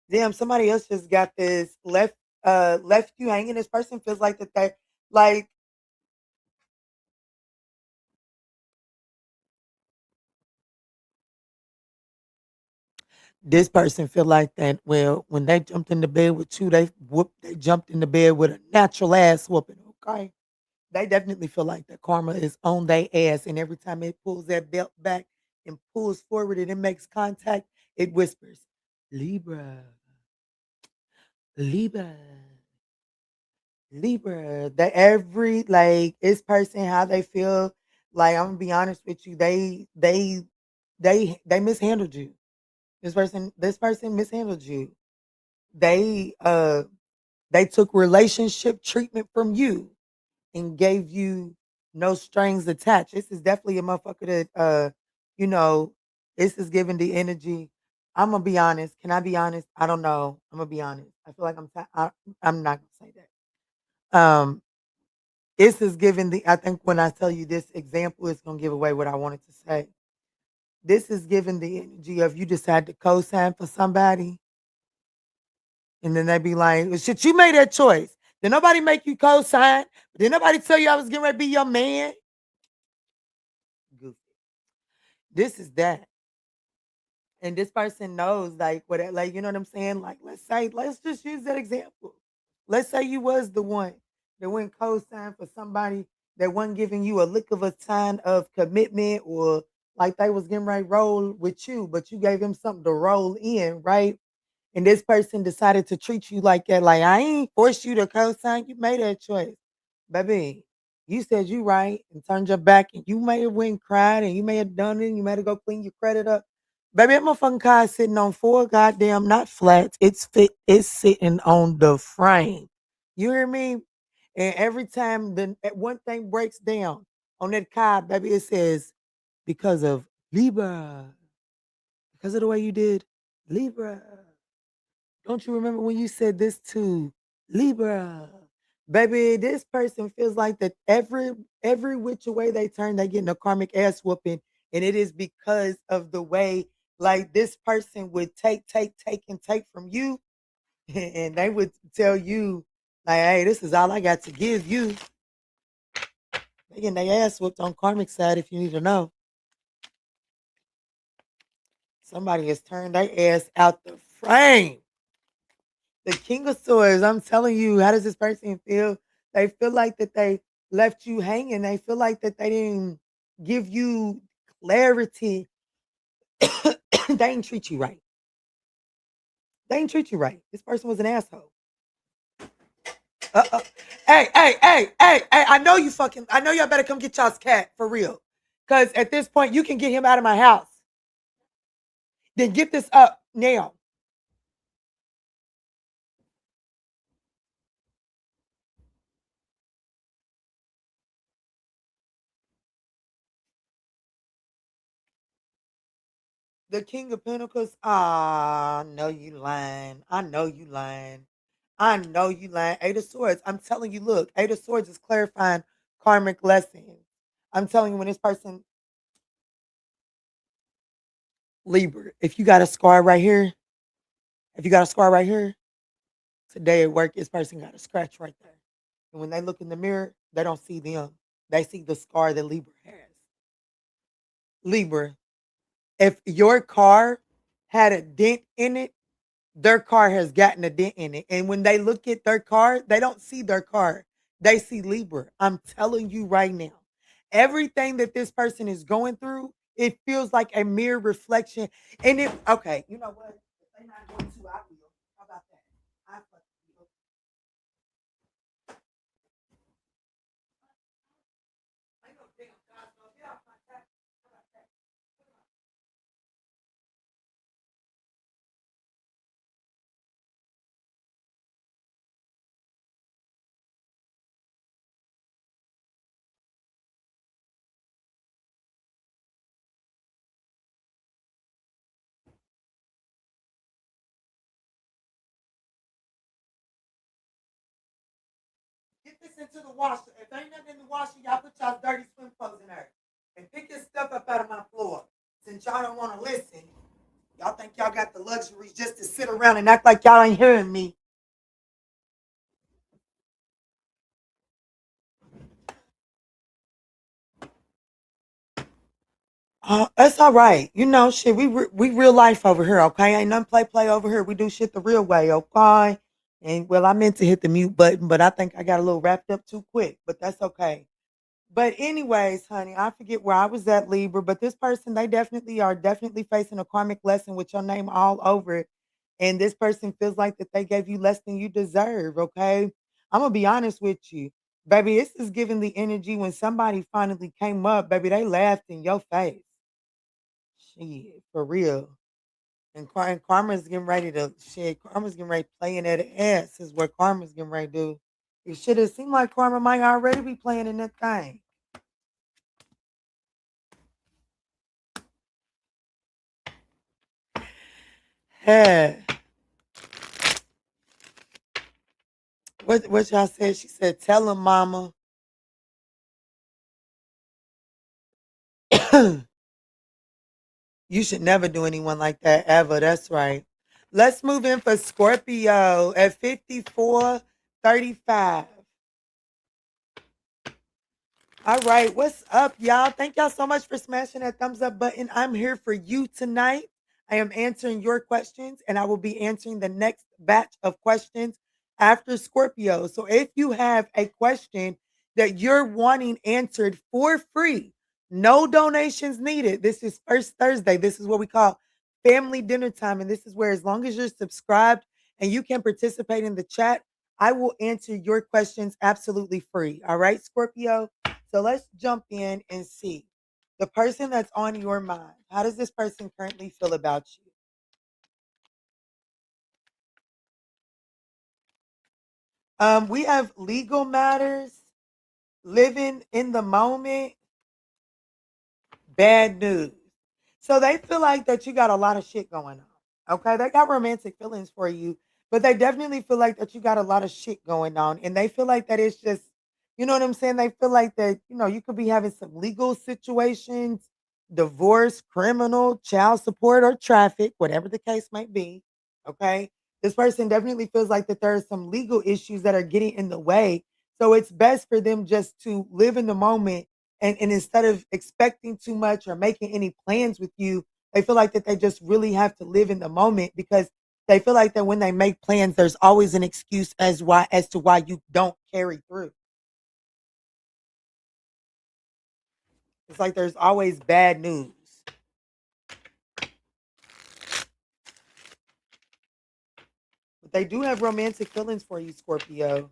Damn, somebody else just got this left you hanging. This person feels like that they like this person feel like that. Well, when they jumped in the bed with you, they jumped in the bed with a natural ass whooping. Okay. They definitely feel like the karma is on their ass. And every time it pulls that belt back and pulls forward and it makes contact, it whispers, Libra, Libra, Libra. That every like this person, how they feel, like I'm gonna be honest with you, they mishandled you. This person mishandled you. They uh they took relationship treatment from you and gave you no strings attached. This is definitely a motherfucker that you know, this is giving the energy. I'm gonna be honest. Can I be honest? I don't know. I'm gonna be honest. I feel like I'm not gonna say that. This is giving the. I think when I tell you this example, it's gonna give away what I wanted to say. This is giving the energy of you decide to co-sign for somebody, and then they be like, well, "Shit, you made that choice. Did nobody make you co-sign? Did nobody tell you I was getting ready to be your man?" Goofy. This is that. And this person knows like what like you know what I'm saying? Like let's just use that example. Let's say you was the one that went co-sign for somebody that wasn't giving you a lick of a sign of commitment or like they was getting ready to roll with you, but you gave him something to roll in, right? And this person decided to treat you like that. Like I ain't forced you to co-sign. You made that choice. Baby. You said you right and turned your back, and you may have went and cried, and you may have done it, and you may have go clean your credit up. Baby, that motherfucking car is sitting on four goddamn not flats. It's sitting on the frame. You hear me? And every time one thing breaks down on that car, baby, it says because of Libra. Because of the way you did Libra. Don't you remember when you said this to Libra? Baby, this person feels like that every which way they turn, they getting a karmic ass whooping. And it is because of the way like this person would take, and take from you. And they would tell you, like, hey, this is all I got to give you. They getting their ass whooped on karmic side if you need to know. Somebody has turned their ass out the frame. The King of Swords, I'm telling you, how does this person feel? They feel like that they left you hanging. They feel like that they didn't give you clarity. They didn't treat you right. They didn't treat you right. This person was an asshole. Uh-oh. Hey, I know y'all better come get y'all's cat for real. Because at this point, you can get him out of my house. Then get this up now. The King of Pentacles. Ah, no, you lying. I know you lying. I know you lying. Eight of Swords. I'm telling you, look, Eight of Swords is clarifying karmic lessons. I'm telling you, when this person, Libra, if you got a scar right here, if you got a scar right here, today at work, this person got a scratch right there. And when they look in the mirror, they don't see them. They see the scar that Libra has. Libra, if your car had a dent in it, their car has gotten a dent in it. And when they look at their car, they don't see their car. They see Libra. I'm telling you right now. Everything that this person is going through, it feels like a mere reflection. And it okay, you know what? If they're not going to, I will. How about that? I fucking will. Ain't no damn Cosmo. Get off my back. How about that? Get this into the washer. If ain't nothing in the washer, y'all put y'all dirty swim clothes in there. And pick this stuff up out of my floor. Since y'all don't want to listen, y'all think y'all got the luxuries just to sit around and act like y'all ain't hearing me. That's all right. You know, shit. We real life over here, okay? Ain't nothing play over here. We do shit the real way, okay? And well, I meant to hit the mute button, but I think I got a little wrapped up too quick. But that's okay. But anyways, honey, I forget where I was at, Libra. But this person, they definitely are definitely facing a karmic lesson with your name all over it. And this person feels like that they gave you less than you deserve. Okay. I'm gonna be honest with you. Baby, this is giving the energy when somebody finally came up, baby, they laughed in your face. Shit, for real. And Karma's getting ready to shit. Karma's getting ready to play in that ass is what Karma's getting ready to do. It should have seemed like Karma might already be playing in that thing. Hey, what y'all said? She said, "Tell him, mama." You should never do anyone like that ever. That's right. Let's move in for Scorpio at 54:35. All right, what's up, y'all? Thank y'all so much for smashing that thumbs up button. I'm here for you tonight. I am answering your questions, and I will be answering the next batch of questions after Scorpio. So if you have a question that you're wanting answered for free, no donations needed. This is First Thursday. This is what we call family dinner time. And this is where, as long as you're subscribed and you can participate in the chat, I will answer your questions absolutely free. All right, Scorpio? So let's jump in and see the person that's on your mind. How does this person currently feel about you? We have legal matters, living in the moment, bad news. So they feel like that you got a lot of shit going on. Okay. They got romantic feelings for you, but they definitely feel like that you got a lot of shit going on. And they feel like that it's just, you know what I'm saying? They feel like that, you could be having some legal situations, divorce, criminal, child support, or traffic, whatever the case might be. Okay. This person definitely feels like that there are some legal issues that are getting in the way. So it's best for them just to live in the moment and instead of expecting too much or making any plans with you, they feel like that they just really have to live in the moment because they feel like that when they make plans, there's always an excuse as to why you don't carry through. It's like there's always bad news. But they do have romantic feelings for you, Scorpio.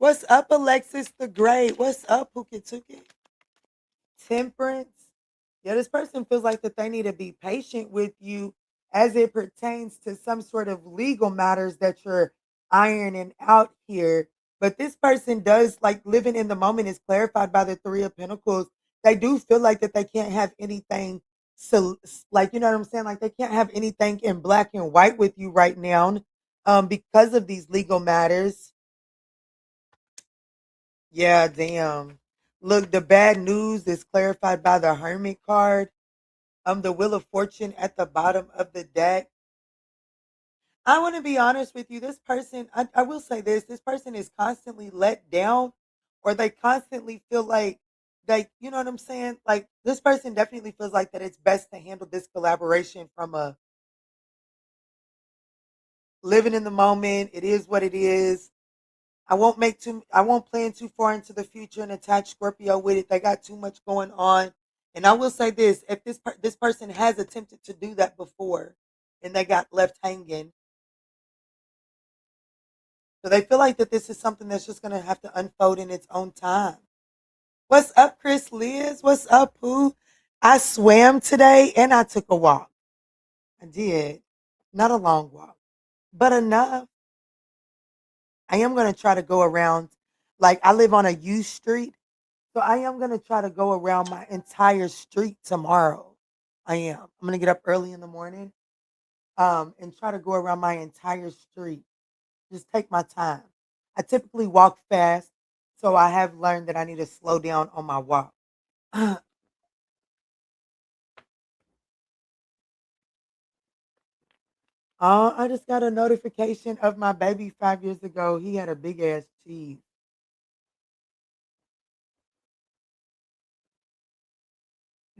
What's up, Alexis the Great? What's up, Pookie Tookie? Temperance. Yeah, this person feels like that they need to be patient with you as it pertains to some sort of legal matters that you're ironing out here. But this person does like living in the moment is clarified by the Three of Pentacles. They do feel like that they can't have anything like you know what I'm saying? Like they can't have anything in black and white with you right now because of these legal matters. Yeah, damn. Look, the bad news is clarified by the Hermit card. The Wheel of Fortune at the bottom of the deck. I want to be honest with you. This person, I will say this person is constantly let down, or they constantly feel like, you know what I'm saying? Like, this person definitely feels like that it's best to handle this collaboration from a living in the moment. It is what it is. I won't plan too far into the future and attach Scorpio with it. They got too much going on. And I will say this, if this person has attempted to do that before and they got left hanging, so they feel like that this is something that's just gonna have to unfold in its own time. What's up, Chris Liz? What's up, Pooh? I swam today and I took a walk. I did. Not a long walk, but enough. I am gonna try to go around, like I live on a U street. So I am gonna try to go around my entire street tomorrow. I am. I'm gonna get up early in the morning, and try to go around my entire street. Just take my time. I typically walk fast, so I have learned that I need to slow down on my walk. I just got a notification of my baby 5 years ago. He had a big ass cheese.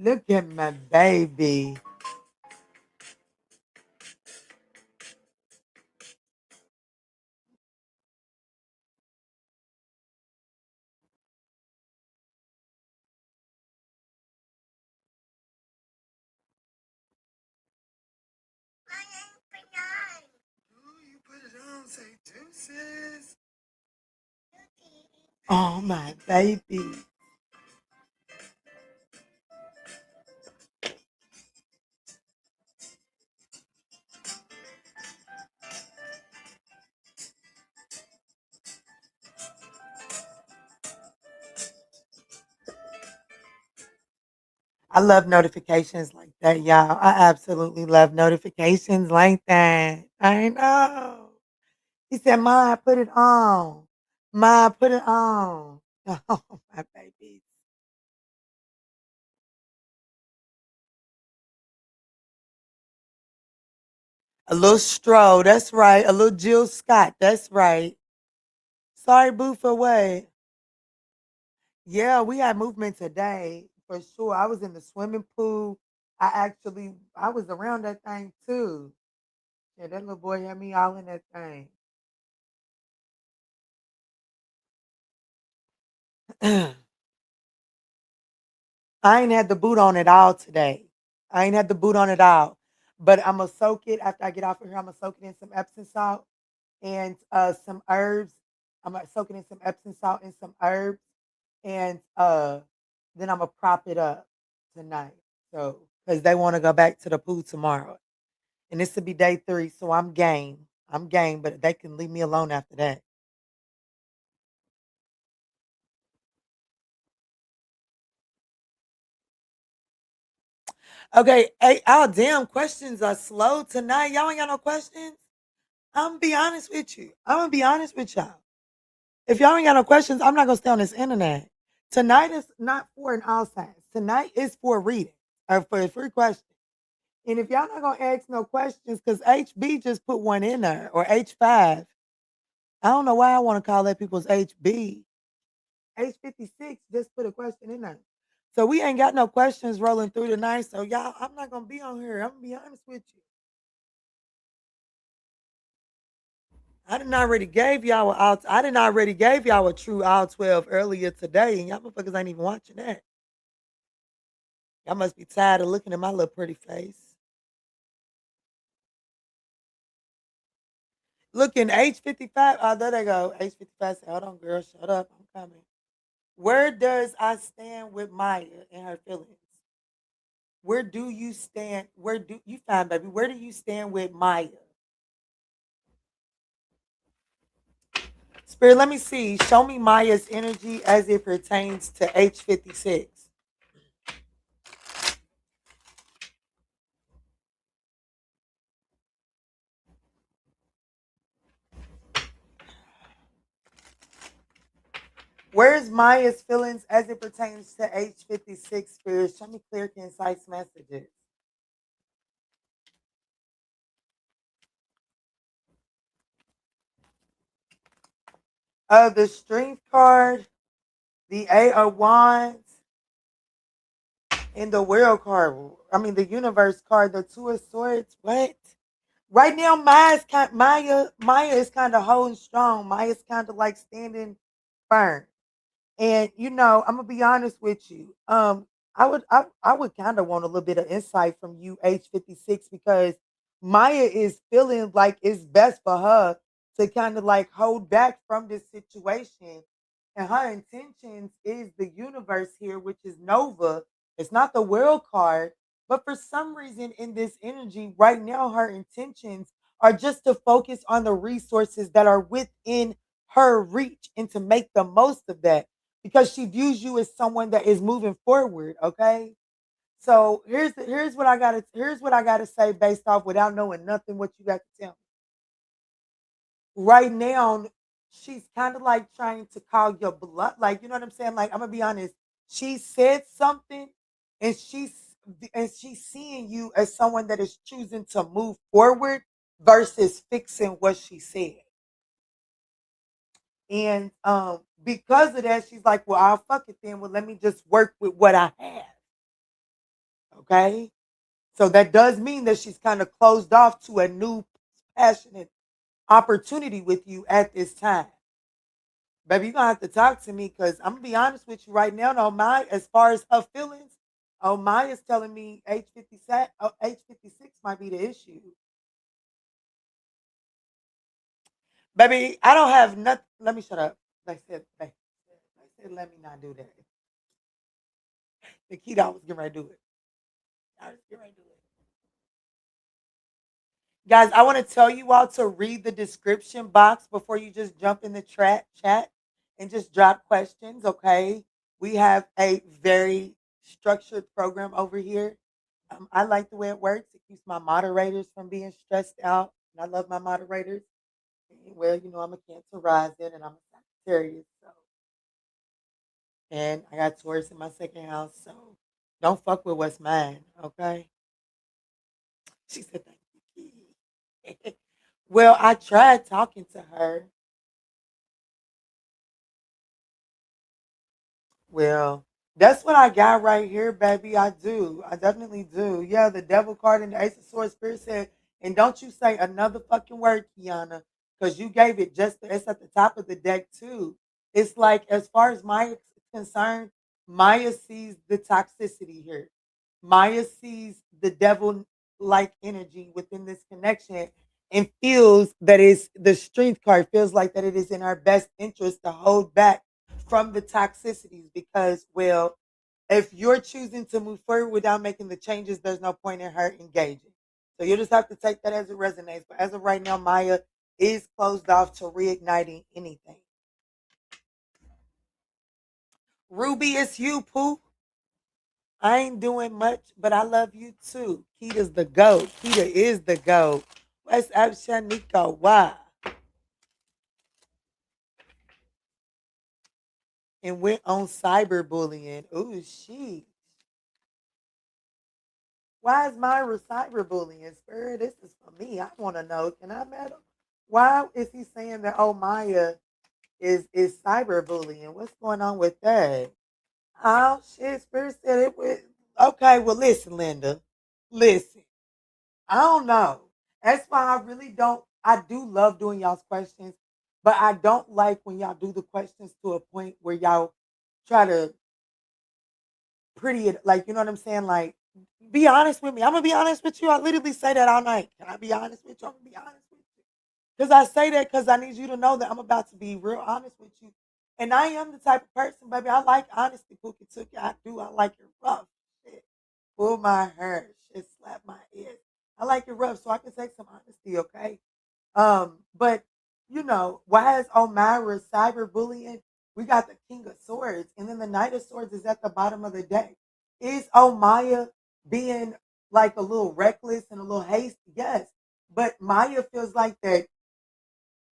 Look at my baby. Ooh, you put it on, say deuces. Oh, my baby. I love notifications like that, y'all. I absolutely love notifications like that. I know. He said, Ma, put it on. Ma, put it on. Oh, my baby. A little stroll. That's right. A little Jill Scott. That's right. Sorry, Boo, for what? Yeah, we had movement today for sure. I was in the swimming pool. I was around that thing too. Yeah, that little boy had me all in that thing. I ain't had the boot on at all today. I ain't had the boot on at all. But I'm gonna soak it after I get off of here. I'm gonna soak it in some Epsom salt and some herbs. I'm gonna soak it in some Epsom salt and some herbs, and then I'm gonna prop it up tonight. So because they want to go back to the pool tomorrow, and this will be day 3, so I'm game. I'm game, but they can leave me alone after that. Okay, hey, our damn questions are slow tonight. Y'all ain't got no questions. I'm gonna be honest with you. I'm gonna be honest with y'all. If y'all ain't got no questions, I'm not gonna stay on this internet. Tonight is not for an all signs. Tonight is for reading or for a free question. And if y'all not gonna ask no questions, because HB just put one in there or H5. I don't know why I want to call that people's HB. H56 just put a question in there. So we ain't got no questions rolling through tonight. So y'all, I'm not gonna be on here. I'm gonna be honest with you. I didn't already gave y'all out. I didn't already gave y'all a true all 12 earlier today, and y'all motherfuckers ain't even watching that. Y'all must be tired of looking at my little pretty face. Looking H55. Oh, there they go. H55 said, hold on, girl, shut up. I'm coming. Where does I stand with Maya and her feelings? Where do you stand? Where do you find, baby? Where do you stand with Maya? Spirit, let me see. Show me Maya's energy as it pertains to H56. Where's Maya's feelings as it pertains to H56 Spirit? Show me clear, concise messages. The Strength card, the Eight of Wands, and the World card. I mean, the Universe card, the Two of Swords. What? Right now, Maya is kind of holding strong. Maya's kind of like standing firm. And I'm gonna be honest with you. I would kind of want a little bit of insight from you, H56, because Maya is feeling like it's best for her to kind of like hold back from this situation. And her intentions is the universe here, which is Nova. It's not the world card, but for some reason in this energy right now, her intentions are just to focus on the resources that are within her reach and to make the most of that because she views you as someone that is moving forward. Okay. So here's what I gotta say based off without knowing nothing what you got to tell me. Right now, she's kind of like trying to call your bluff. Like, you know what I'm saying? Like, I'm gonna be honest. She said something and she's seeing you as someone that is choosing to move forward versus fixing what she said. And because of that, she's like, well, I'll fuck it then. Well, let me just work with what I have. Okay. So that does mean that she's kind of closed off to a new passionate opportunity with you at this time. Baby, you're gonna have to talk to me because I'm gonna be honest with you right now. No, my as far as her feelings, oh my is telling me H56 might be the issue. Baby, I don't have nothing. Let me shut up. They said, let me not do that. Nikita, I was getting ready to do it. I was getting ready to do it. Guys, I want to tell you all to read the description box before you just jump in the chat and just drop questions, okay? We have a very structured program over here. I like the way it works. It keeps my moderators from being stressed out. And I love my moderators. Well, I'm a Cancer rising and I'm a Sagittarius. So, and I got Taurus in my second house. So don't fuck with what's mine, okay? She said, thank you, Key. Well, I tried talking to her. Well, that's what I got right here, baby. I do. I definitely do. Yeah, the devil card and the ace of swords spirit said, and don't you say another fucking word, Kiana, because you gave it it's at the top of the deck too. It's like, as far as Maya is concerned, Maya sees the toxicity here. Maya sees the devil. like energy within this connection and feels that is the strength card feels like that it is in our best interest to hold back from the toxicities because, well, if you're choosing to move forward without making the changes, there's no point in her engaging. So you just have to take that as it resonates. But as of right now, Maya is closed off to reigniting anything. Ruby, it's you, Pooh. I ain't doing much, but I love you too. Kita's the GOAT. Kita is the GOAT. What's up, Shanika? Why? And went on cyberbullying. Ooh, she. Why is Myra cyberbullying? Spirit, this is for me. I want to know. Can I met him? Why is he saying that? Oh, Maya is cyberbullying. What's going on with that? Oh shit! Spirit said it was okay. Well, listen, Linda. Listen. I don't know. That's why I really don't. I do love doing y'all's questions, but I don't like when y'all do the questions to a point where y'all try to pretty it. Like, you know what I'm saying? Like, be honest with me. I'm gonna be honest with you. I literally say that all night. Can I be honest with you? I'm gonna be honest with you. Because I say that because I need you to know that I'm about to be real honest with you. And I am the type of person, baby. I like honesty, Pookie Tookie. I do. I like it rough. Shit. Pull my hair. Shit, slap my head. I like it rough so I can take some honesty, okay? But you know, why is Omira cyberbullying? We got the King of Swords, and then the Knight of Swords is at the bottom of the deck. Is Omaya being like a little reckless and a little hasty? Yes. But Maya feels like that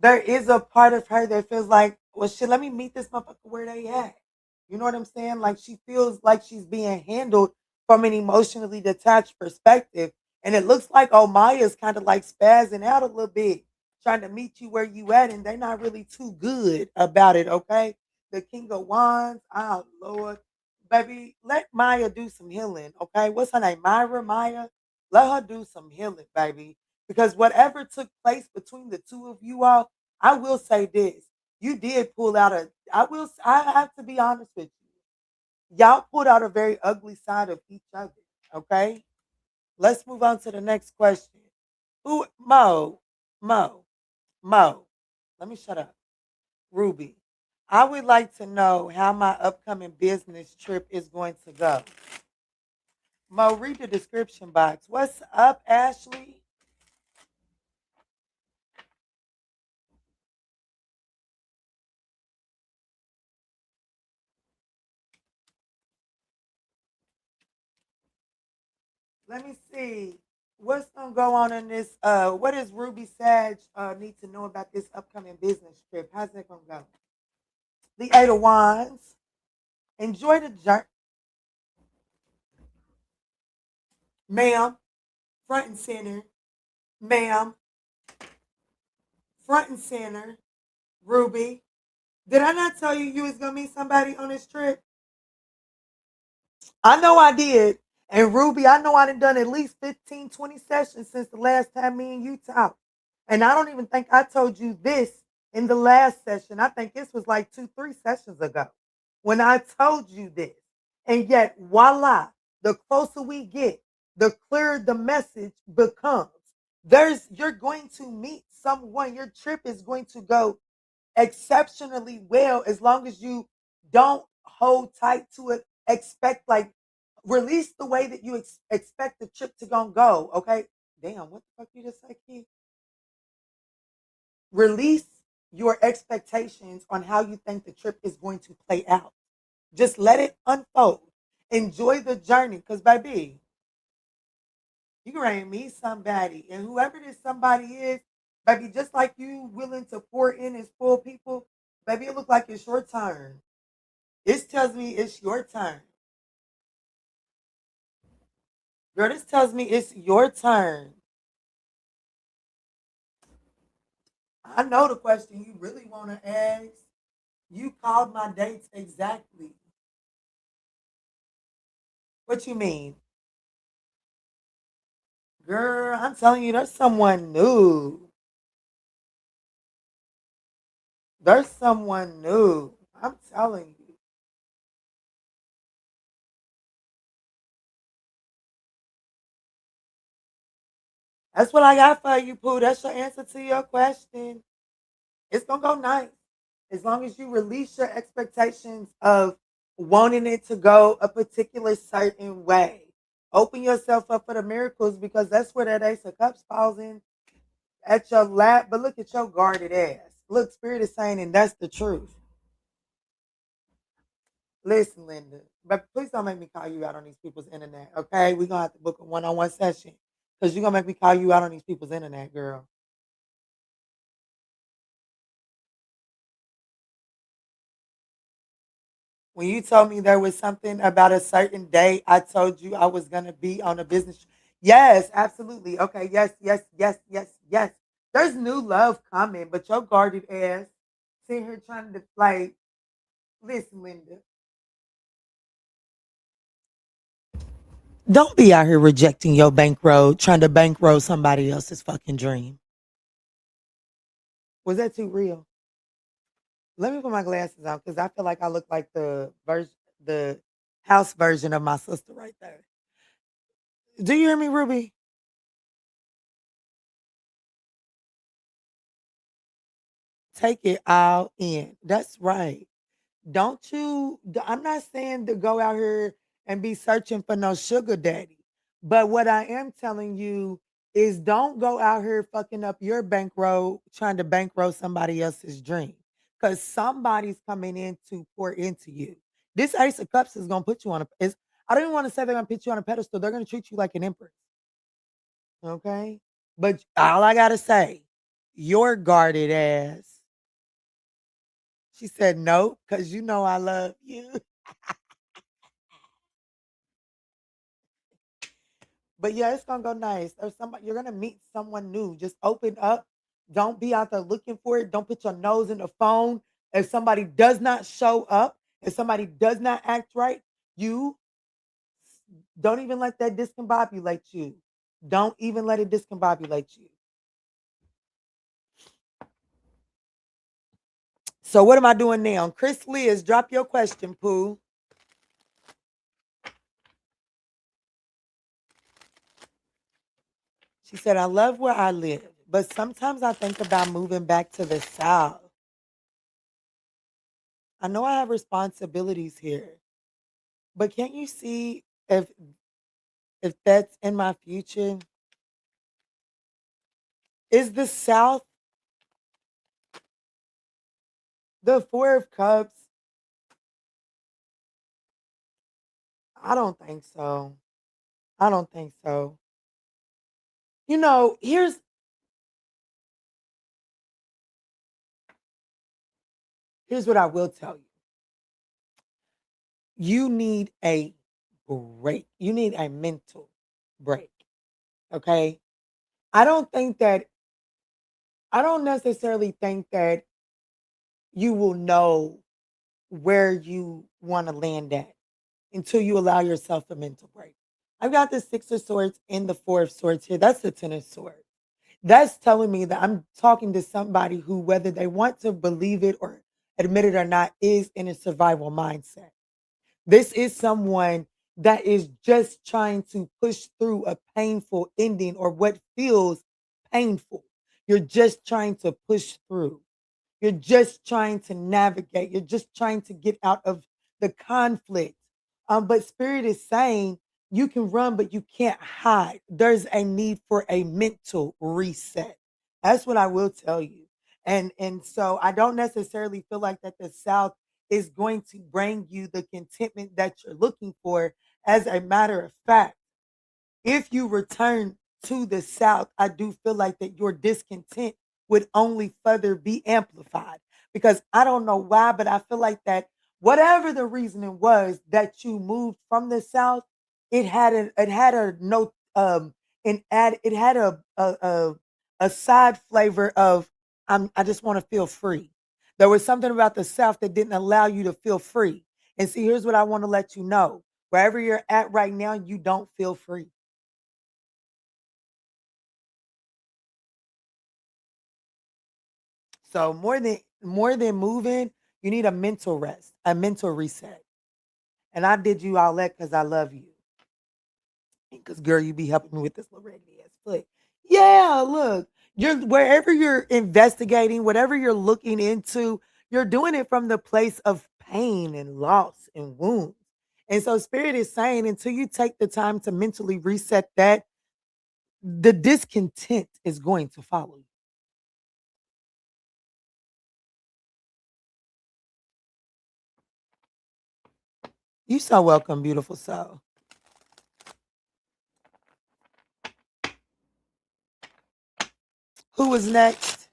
there is a part of her that feels like, well, shit, let me meet this motherfucker where they at. You know what I'm saying? Like she feels like she's being handled from an emotionally detached perspective. And it looks like oh Maya's kind of like spazzing out a little bit, trying to meet you where you at, and they're not really too good about it, okay? The King of Wands, oh Lord. Baby, let Maya do some healing, okay? What's her name? Myra, Maya? Let her do some healing, baby. Because whatever took place between the two of you all, I will say this. You did pull out a I have to be honest with you. Y'all pulled out a very ugly side of each other. Okay. Let's move on to the next question. Who Mo, Mo. Let me shut up. Ruby. I would like to know how my upcoming business trip is going to go. Mo, read the description box. What's up, Ashley? Let me see. What's gonna go on in this? What does Ruby Sag need to know about this upcoming business trip? How's that gonna go? The Eight of Wands. Enjoy the journey, ma'am. Front and center, ma'am. Front and center, Ruby. Did I not tell you you was gonna meet somebody on this trip? I know I did. And Ruby, I know I done at least 15, 20 sessions since the last time me and you talked. And I don't even think I told you this in the last session. I think this was like 2, 3 sessions ago when I told you this. And yet, voila, the closer we get, the clearer the message becomes. You're going to meet someone. Your trip is going to go exceptionally well as long as you don't hold tight to it. Expect like release the way that you expect the trip to go. Okay. Damn, what the fuck you just say, Keith? Release your expectations on how you think the trip is going to play out. Just let it unfold. Enjoy the journey. Cause baby, you can ready to meet somebody. And whoever this somebody is, baby, just like you willing to pour in and spoil people, baby, it look like it's your turn. This tells me it's your turn. Girl, this tells me it's your turn. I know the question you really want to ask. You called my dates exactly. What you mean? Girl, I'm telling you, there's someone new. There's someone new. I'm telling you. That's what I got for you, Pooh. That's your answer to your question. It's gonna go nice. As long as you release your expectations of wanting it to go a particular certain way. Open yourself up for the miracles because that's where that Ace of Cups falls in at your lap. But look at your guarded ass. Look, Spirit is saying, and that's the truth. Listen, Linda, but please don't make me call you out on these people's internet, okay? We're gonna have to book a one-on-one session because you're gonna make me call you out on these people's internet, girl. When you told me there was something about a certain day, I told you I was gonna be on a business. Yes, absolutely. Okay, yes, yes, yes, yes, yes. There's new love coming, but your guarded ass sitting here trying to like, listen, Linda. Don't be out here rejecting your bankroll, trying to bankroll somebody else's fucking dream. Was that too real? Let me put my glasses on because I feel like I look like the house version of my sister right there. Do you hear me, Ruby? Take it all in. That's right. Don't you? I'm not saying to go out here and be searching for no sugar daddy. But what I am telling you is don't go out here fucking up your bankroll trying to bankroll somebody else's dream. Because somebody's coming in to pour into you. This Ace of Cups is gonna put you on a is I don't even want to say they're gonna put you on a pedestal. They're gonna treat you like an empress. Okay. But all I gotta say, your guarded ass. She said no, because you know I love you. But yeah, it's gonna go nice. There's somebody you're gonna meet someone new. Just open up. Don't be out there looking for it. Don't put your nose in the phone. If somebody does not show up, if somebody does not act right, you don't even let that discombobulate you. Don't even let it discombobulate you. So what am I doing now? Chris Liz, drop your question, Pooh. She said, I love where I live, but sometimes I think about moving back to the South. I know I have responsibilities here, but can't you see if that's in my future? Is the South the Four of Cups? I don't think so. I don't think so. You know, here's what I will tell you. You need a break. You need a mental break. Okay. I don't think that I don't necessarily think that you will know where you want to land at until you allow yourself a mental break. I've got the Six of Swords and the Four of Swords here. That's the Ten of Swords. That's telling me that I'm talking to somebody who, whether they want to believe it or admit it or not, is in a survival mindset. This is someone that is just trying to push through a painful ending or what feels painful. You're just trying to push through. You're just trying to navigate. You're just trying to get out of the conflict. But Spirit is saying you can run, but you can't hide. There's a need for a mental reset. That's what I will tell you. And so I don't necessarily feel like that the South is going to bring you the contentment that you're looking for. As a matter of fact, if you return to the South, I do feel like that your discontent would only further be amplified because I don't know why, but I feel like that whatever the reasoning was that you moved from the South, it had a no an add it had a side flavor of I just want to feel free. There was something about the South that didn't allow you to feel free. And see, here's what I want to let you know. Wherever you're at right now, you don't feel free. So more than moving, you need a mental rest, a mental reset. And I did you all that because I love you. Because girl, you be helping me with this little raggedy ass foot. Yeah, look, you're wherever you're investigating, whatever you're looking into, you're doing it from the place of pain and loss and wounds. And so spirit is saying until you take the time to mentally reset that, the discontent is going to follow you. You so welcome, beautiful soul. Who was next?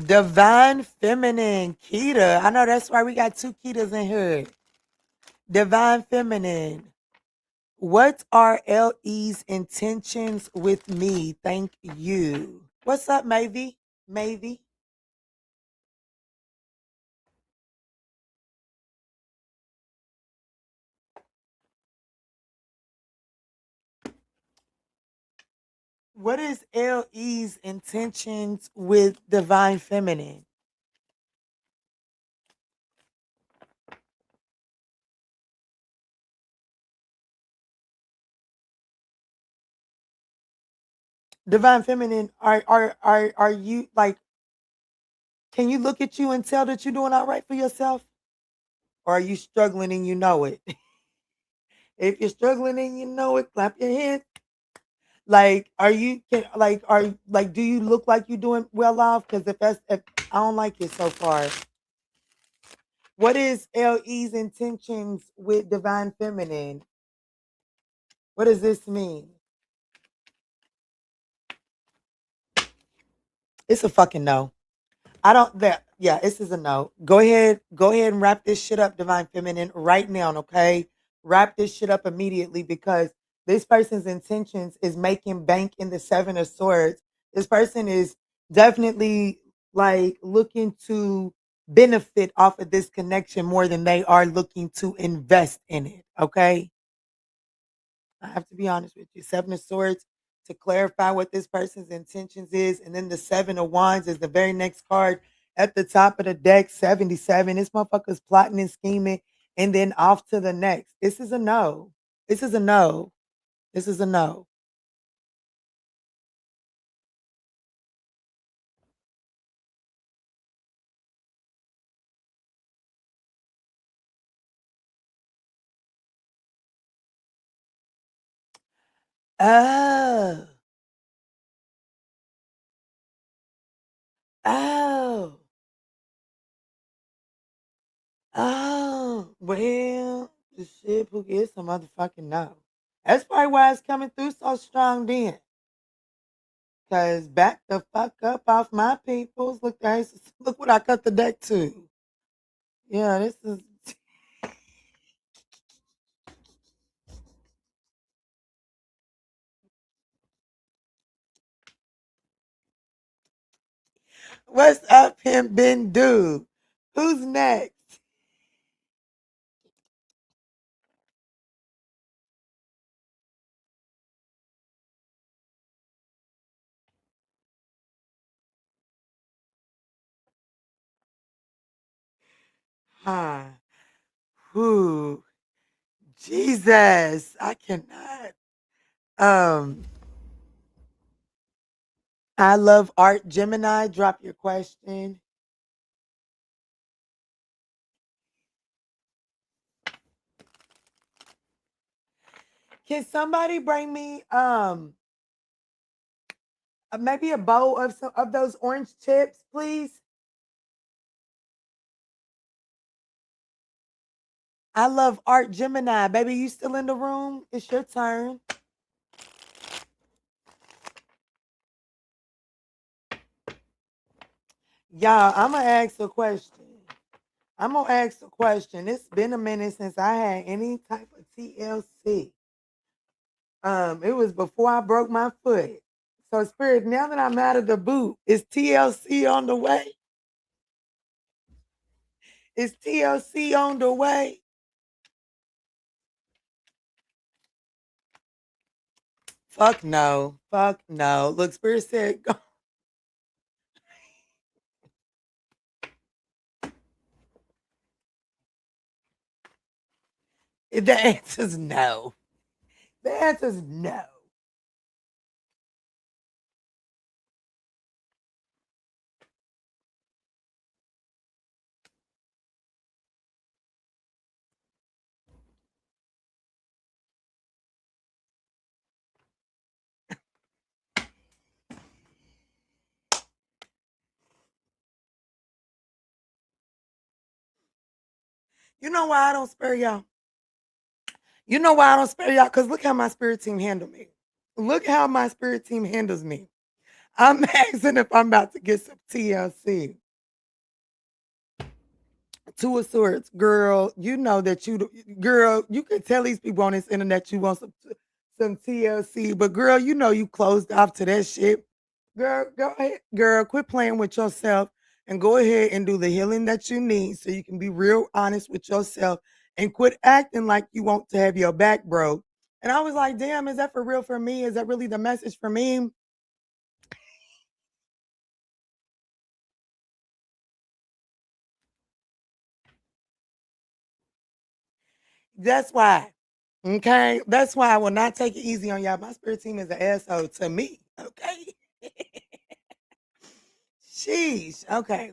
Divine Feminine, Keita. I know that's why we got two Ketas in here. Divine Feminine. What are LE's intentions with me? Thank you. What's up, Mavy? Mavy. What is LE's intentions with Divine Feminine? Divine Feminine, are you like, can you look at you and tell that you're doing all right for yourself? Or are you struggling and you know it? If you're struggling and you know it, clap your hands. Like, are you can like are like do you look like you're doing well off? Because if I don't like it so far. What is LE's intentions with Divine Feminine? What does this mean? It's a fucking no. I don't that yeah, this is a no. Go ahead and wrap this shit up, Divine Feminine, right now, okay? Wrap this shit up immediately because this person's intentions is making bank in the Seven of Swords. This person is definitely like looking to benefit off of this connection more than they are looking to invest in it. Okay. I have to be honest with you. Seven of Swords to clarify what this person's intentions is, and then the Seven of Wands is the very next card at the top of the deck. 77. This motherfucker's plotting and scheming, and then off to the next. This is a no. This is a no. This is a no. Oh, oh, oh. Well, the shit who gets a motherfucking no. That's probably why it's coming through so strong then. Cause back the fuck up off my peoples. Look, guys, look what I cut the deck to. Yeah, this is what's up, him been dude. Who's next? Huh. Who? Jesus, I cannot. Um, I love art. Gemini, drop your question. Can somebody bring me maybe a bowl of some of those orange chips, please? I love art. Gemini, baby, you still in the room? It's your turn. Y'all, I'm gonna ask a question. I'm gonna ask a question. It's been a minute since I had any type of TLC. It was before I broke my foot. So, Spirit, now that I'm out of the boot, is TLC on the way? Is TLC on the way? Fuck no. Fuck no. Look, Spirit said, the answer's no. The answer's no. You know why I don't spare y'all? You know why I don't spare y'all? Because look how my spirit team handle me. Look how my spirit team handles me. I'm asking if I'm about to get some TLC. Two of Swords, girl. You know that girl. You can tell these people on this internet you want some TLC, but girl, you know you closed off to that shit. Girl, go ahead, girl. Quit playing with yourself and go ahead and do the healing that you need, so you can be real honest with yourself and quit acting like you want to have your back broke. And I was like, damn, is that for real for me? Is that really the message for me? That's why. Okay. That's why I will not take it easy on y'all. My spirit team is an asshole to me. Okay. Sheesh. Okay.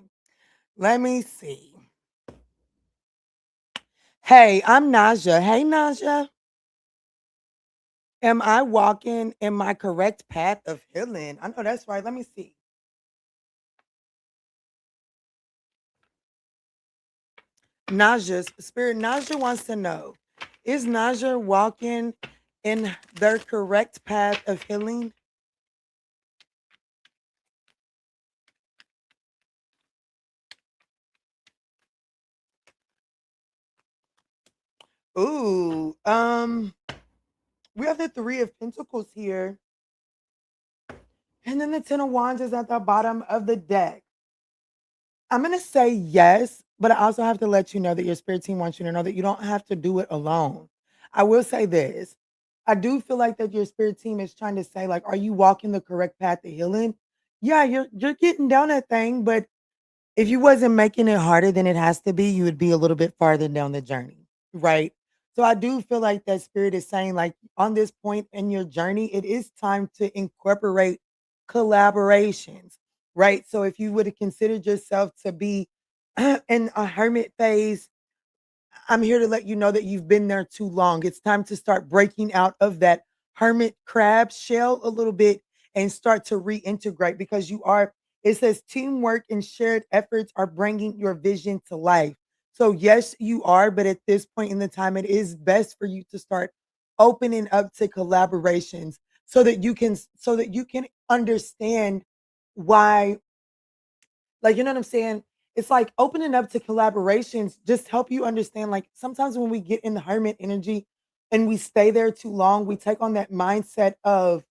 Let me see. Hey, I'm Naja. Hey, Naja. Am I walking in my correct path of healing? I know that's right. Let me see. Naja's spirit. Naja wants to know, is Naja walking in their correct path of healing? Ooh. We have the Three of Pentacles here. And then the Ten of Wands is at the bottom of the deck. I'm going to say yes, but I also have to let you know that your spirit team wants you to know that you don't have to do it alone. I will say this. I do feel like that your spirit team is trying to say, like, are you walking the correct path to healing? Yeah, you're getting down that thing, but if you wasn't making it harder than it has to be, you would be a little bit farther down the journey, right? So I do feel like that spirit is saying, like, on this point in your journey, it is time to incorporate collaborations, right? So if you would have considered yourself to be in a hermit phase, I'm here to let you know that you've been there too long. It's time to start breaking out of that hermit crab shell a little bit and start to reintegrate, because it says teamwork and shared efforts are bringing your vision to life. So, yes, you are, but at this point in the time, it is best for you to start opening up to collaborations so that you can understand why, like, you know what I'm saying? It's like opening up to collaborations just help you understand. Like, sometimes when we get in the hermit energy and we stay there too long, we take on that mindset of,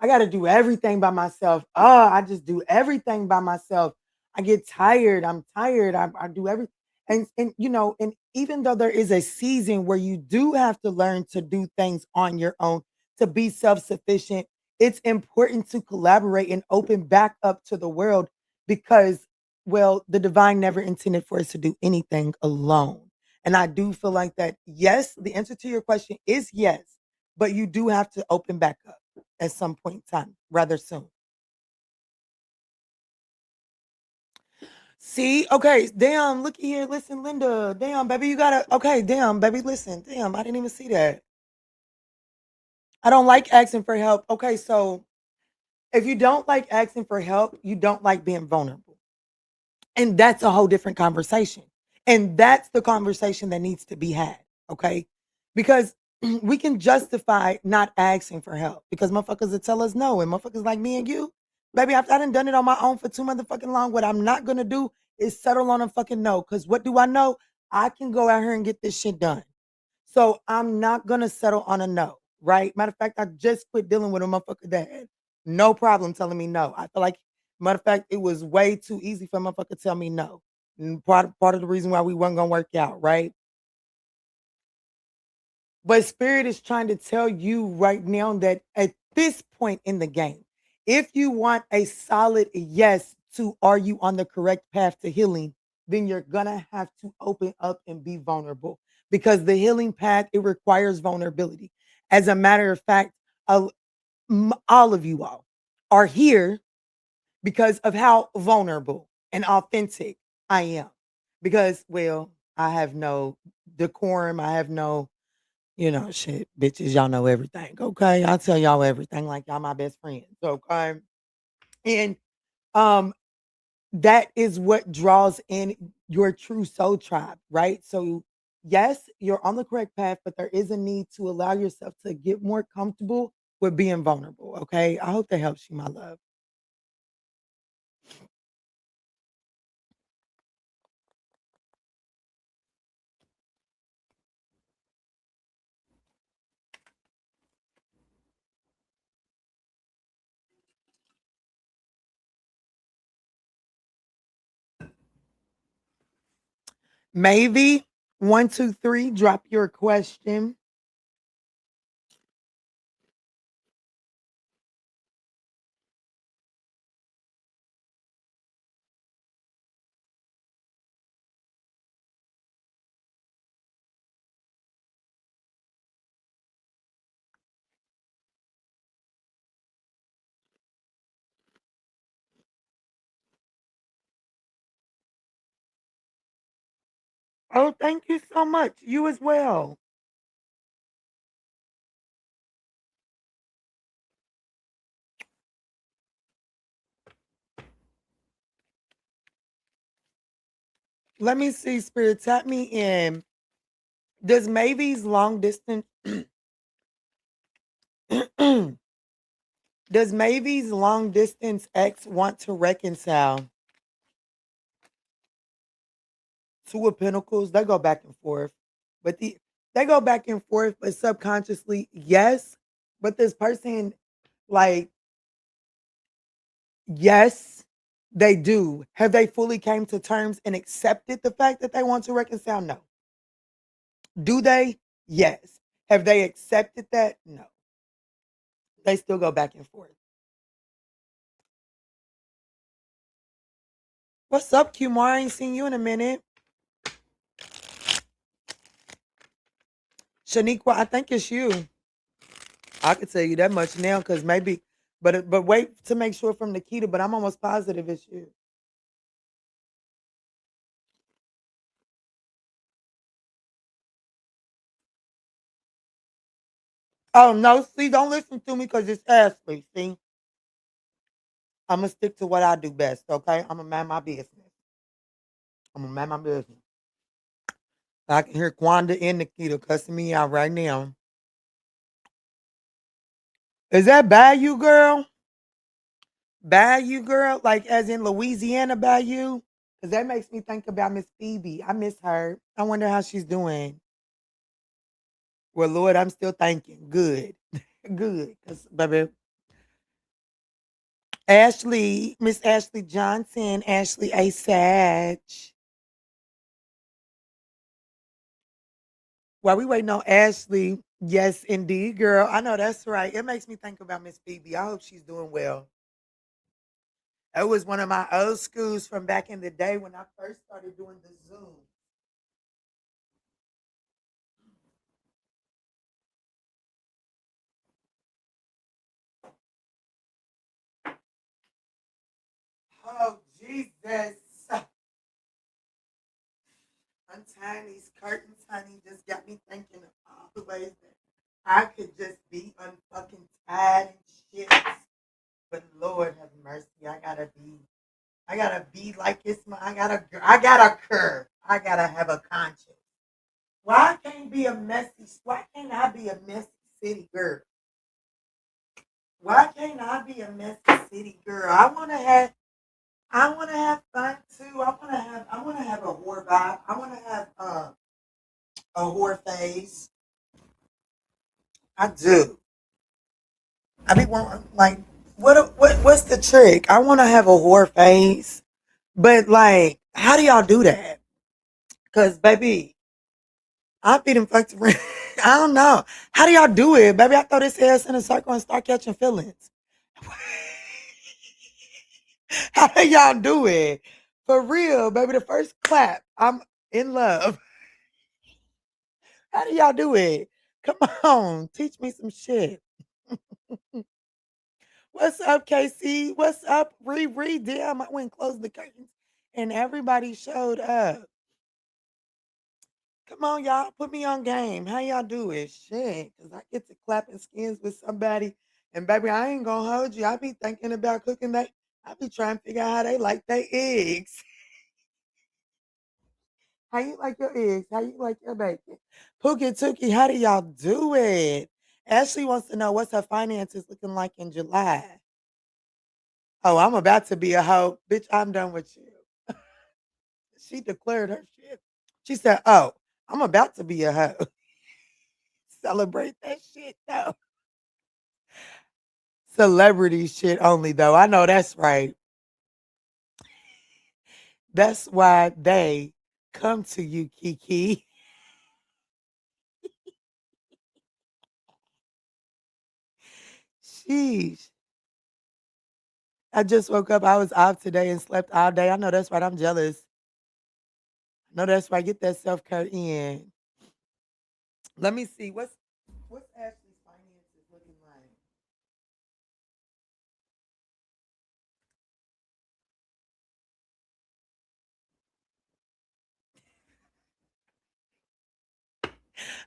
I got to do everything by myself. Oh, I just do everything by myself. I get tired. I'm tired. I do everything. And even though there is a season where you do have to learn to do things on your own, to be self-sufficient, it's important to collaborate and open back up to the world, because, well, the divine never intended for us to do anything alone. And I do feel like that, yes, the answer to your question is yes, but you do have to open back up at some point in time, rather soon. See, okay, damn, looky here, listen, Linda, damn, baby, you gotta, okay, damn, baby, listen, damn, I didn't even see that. I don't like asking for help. Okay, so if you don't like asking for help, you don't like being vulnerable. And that's a whole different conversation. And that's the conversation that needs to be had. Okay. Because we can justify not asking for help because motherfuckers will tell us no. And motherfuckers like me and you, baby, I done done it on my own for too motherfucking long. What I'm not going to do is settle on a fucking no. Because what do I know? I can go out here and get this shit done. So I'm not going to settle on a no. Right. Matter of fact, I just quit dealing with a motherfucker that had no problem telling me no. I feel like, matter of fact, it was way too easy for a motherfucker to tell me no. And part of the reason why we weren't gonna work out, right? But spirit is trying to tell you right now that at this point in the game, if you want a solid yes to are you on the correct path to healing, then you're gonna have to open up and be vulnerable because the healing path it requires vulnerability. As a matter of fact, all of you all are here because of how vulnerable and authentic I am. Because, well, I have no decorum. I have no, shit, bitches, y'all know everything. Okay. I'll tell y'all everything like y'all my best friends. Okay. And um that is what draws in your true soul tribe, right? So yes, you're on the correct path, but there is a need to allow yourself to get more comfortable with being vulnerable. Okay. I hope that helps you, my love. Maybe 1, 2, 3, drop your question. Oh, thank you so much. You as well. Let me see, Spirit. Tap me in. Does Mavy's long distance does Mavy's long distance ex want to reconcile? Two of Pentacles, they go back and forth. But they go back and forth, but subconsciously, yes. But this person, like, yes, they do. Have they fully came to terms and accepted the fact that they want to reconcile? No. Do they? Yes. Have they accepted that? No. They still go back and forth. What's up, Kumar? I ain't seen you in a minute. Shaniqua, I think it's you. I could tell you that much now because maybe, but wait to make sure from Nikita, but I'm almost positive it's you. Oh no, see, don't listen to me because it's Ashley. See, I'm gonna stick to what I do best, okay? I'm gonna mind my business. I'm gonna mind my business. I can hear Kwanda and Nikita cussing me out right now. Is that Bayou girl? Bayou girl, like as in Louisiana Bayou? Because that makes me think about Miss Phoebe. I miss her. I wonder how she's doing. Well, Lord, I'm still thinking. Good. Good. Because, baby, Ashley, Miss Ashley Johnson, Ashley A. Sage. While we waiting on Ashley, yes, indeed, girl. I know that's right. It makes me think about Miss Phoebe. I hope she's doing well. It was one of my old schools from back in the day when I first started doing the Zoom. Oh, Jesus. Untying these curtains, honey, just got me thinking of all the ways that I could just be unfucking tired and shit. But Lord have mercy, I gotta be like it's my, I gotta curve. I gotta have a conscience. Why can't be a messy? Why can't I be a messy city girl? Why can't I be a messy city girl? I wanna have fun too. I wanna have a whore vibe. I wanna have a whore phase. I do. I be wanting like what's the trick? I wanna have a whore phase. But like, how do y'all do that? Cause baby, I be them fucked around. I don't know. How do y'all do it, baby? I throw this ass in a circle and start catching feelings. How do y'all do it? For real, baby. The first clap, I'm in love. How do y'all do it? Come on, teach me some shit. What's up, KC? What's up, Riri? Damn, I went and closed the curtains and everybody showed up. Come on, y'all. Put me on game. How y'all do it? Shit. Because I get to clapping skins with somebody. And baby, I ain't gonna hold you. I be thinking about cooking that. I be trying to figure out how they like their eggs. How you like your eggs? How you like your bacon? Pookie Tookie, how do y'all do it? Ashley wants to know what's her finances looking like in July. Oh, I'm about to be a hoe. Bitch, I'm done with you. She declared her shit. She said, oh, I'm about to be a hoe. Celebrate that shit though. Celebrity shit only though. I know that's right. That's why they come to you, Kiki. Sheesh. I just woke up. I was off today and slept all day. I know that's right. I'm jealous. I know that's right. Get that self-care in. Let me see. What's Ashley's finances looking like?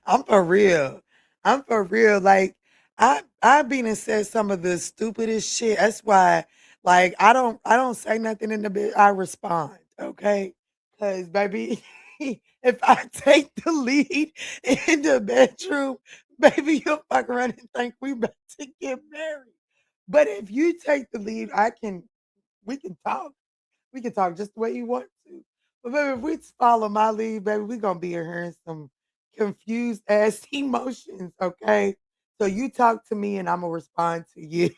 I'm for real. I'm for real. Like I've been and said some of the stupidest shit. That's why like I don't say nothing in the bed. I respond. Okay. Cause baby, if I take the lead in the bedroom, baby, you'll fuck around and think we about to get married. But if you take the lead, we can talk. We can talk just the way you want to. But baby, if we follow my lead, baby, we gonna be in here in some confused ass emotions, okay? So you talk to me and I'm gonna respond to you.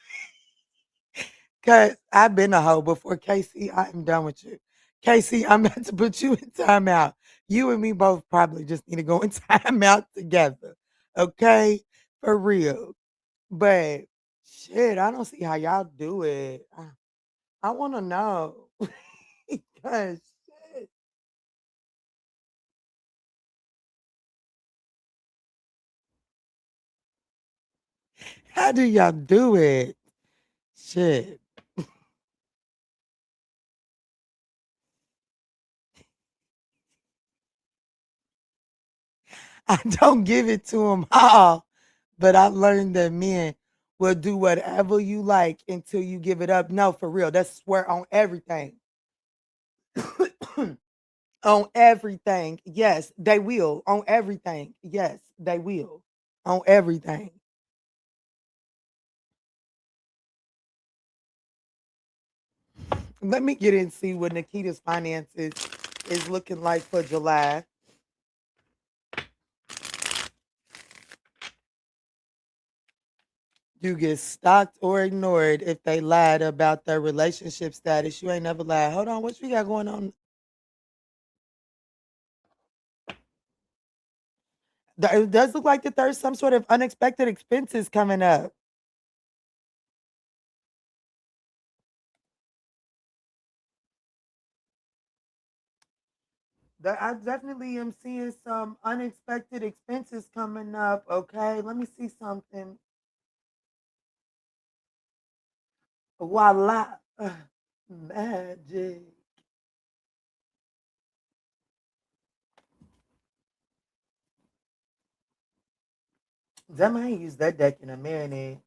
Cause I've been a hoe before. Casey, I am done with you. Casey, I'm about to put you in timeout. You and me both probably just need to go in timeout together. Okay? For real. But shit, I don't see how y'all do it. I wanna know. Cause shit. How do y'all do it? Shit. I don't give it to them all, but I've learned that men will do whatever you like until you give it up. No, for real. That's swear on everything. On everything. Yes, they will. On everything. Yes, they will. On everything. Let me get in and see what Nikita's finances is looking like for July. You get stalked or ignored if they lied about their relationship status. You ain't never lied. Hold on, what you got going on? It does look like that there's some sort of unexpected expenses coming up. I definitely am seeing some unexpected expenses coming up. Okay, let me see something. Voila, magic. Damn, I ain't used that deck in a minute.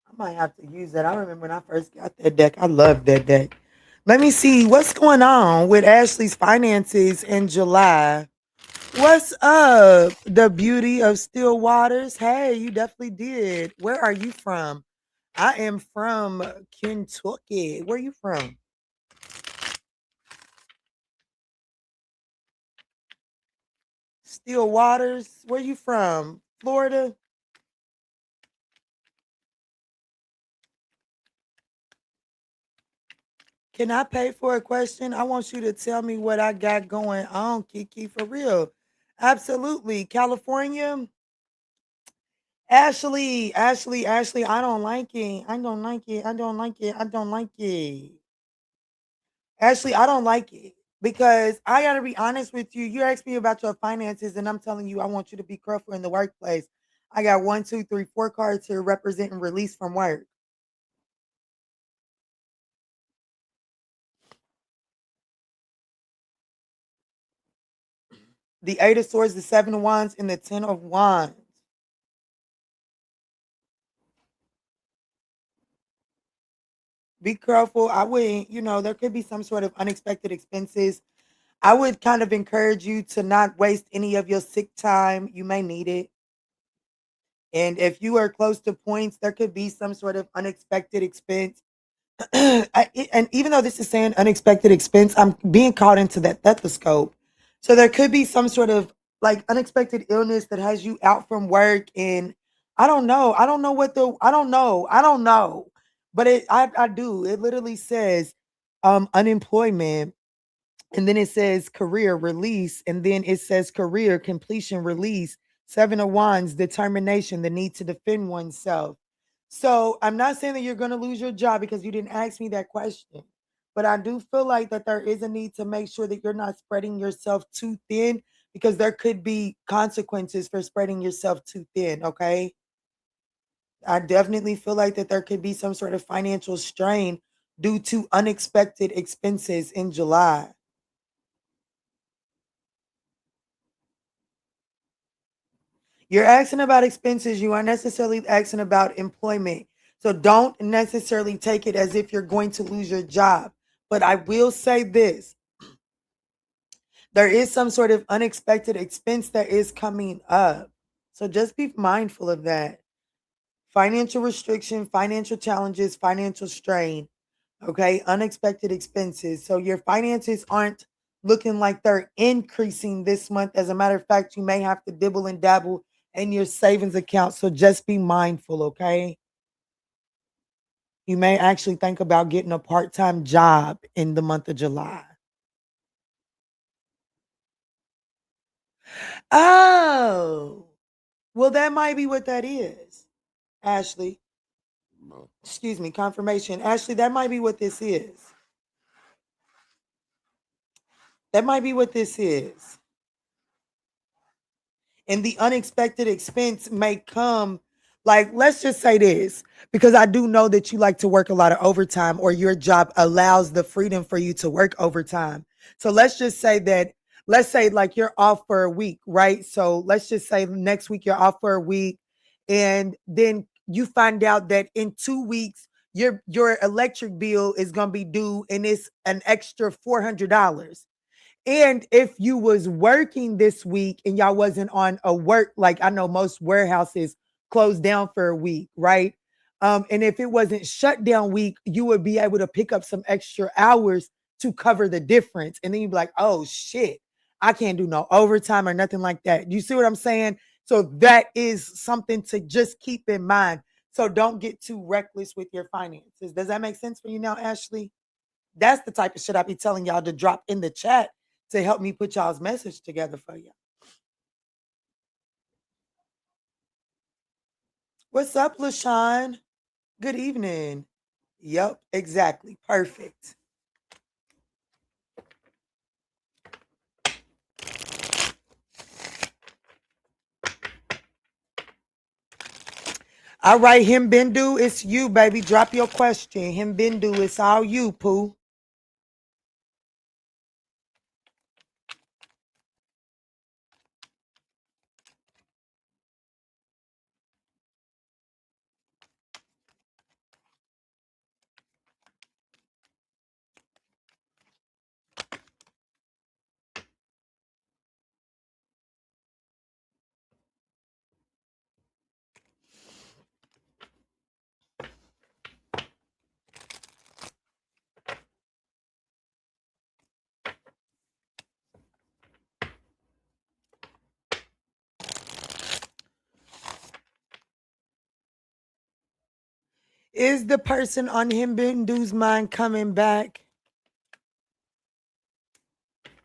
I might have to use that. I remember when I first got that deck. I loved that deck. Let me see what's going on with Ashley's finances in July. What's up? The beauty of still waters. Hey, you definitely did. Where are you from? I am from Kentucky. Where are you from? Still waters. Where you from? Florida? Can I pay for a question? I want you to tell me what I got going on, Kiki, for real. Absolutely. California? Ashley, I don't like it. I don't like it. I don't like it. I don't like it. Ashley, I don't like it because I got to be honest with you. You asked me about your finances, and I'm telling you, I want you to be careful in the workplace. I got one, two, three, four cards here representing release from work. The Eight of Swords, the Seven of Wands, and the Ten of Wands. Be careful. I wouldn't, there could be some sort of unexpected expenses. I would kind of encourage you to not waste any of your sick time. You may need it. And if you are close to points, there could be some sort of unexpected expense. And even though this is saying unexpected expense, I'm being caught into that stethoscope. So there could be some sort of like unexpected illness that has you out from work. And I don't know. I don't know what the, I don't know. I don't know. But I do. It literally says unemployment, and then it says career release, and then it says career completion release, Seven of Wands, determination, the need to defend oneself. So I'm not saying that you're going to lose your job because you didn't ask me that question, but I do feel like that there is a need to make sure that you're not spreading yourself too thin, because there could be consequences for spreading yourself too thin. Okay, I definitely feel like that there could be some sort of financial strain due to unexpected expenses in July. You're asking about expenses. You aren't necessarily asking about employment. So don't necessarily take it as if you're going to lose your job. But I will say this, there is some sort of unexpected expense that is coming up. So just be mindful of that. Financial restriction, financial challenges, financial strain. Okay. Unexpected expenses. So your finances aren't looking like they're increasing this month. As a matter of fact, you may have to dibble and dabble in your savings account. So just be mindful. Okay. You may actually think about getting a part time job in the month of July. Oh, well, that might be what that is, Ashley. Excuse me, confirmation. Ashley, that might be what this is. That might be what this is. And the unexpected expense may come, like, let's just say this, because I do know that you like to work a lot of overtime, or your job allows the freedom for you to work overtime. So let's just say that, let's say like you're off for a week, right? So let's just say next week you're off for a week, and then you find out that in 2 weeks your electric bill is going to be due, and it's an extra $400. And if you was working this week and y'all wasn't on a work, like I know most warehouses closed down for a week, right? And if it wasn't shut down week, you would be able to pick up some extra hours to cover the difference. And then you'd be like, oh shit, I can't do no overtime or nothing like that. You see what I'm saying? So that is something to just keep in mind. So don't get too reckless with your finances. Does that make sense for you now, Ashley? That's the type of shit I be telling y'all to drop in the chat to help me put y'all's message together for you. What's up, LaShawn? Good evening. Yep, exactly. Perfect. All right, him Bindu, it's you, baby. Drop your question. Him Bindu, it's all you, Pooh. Is the person on him Bindu's mind coming back?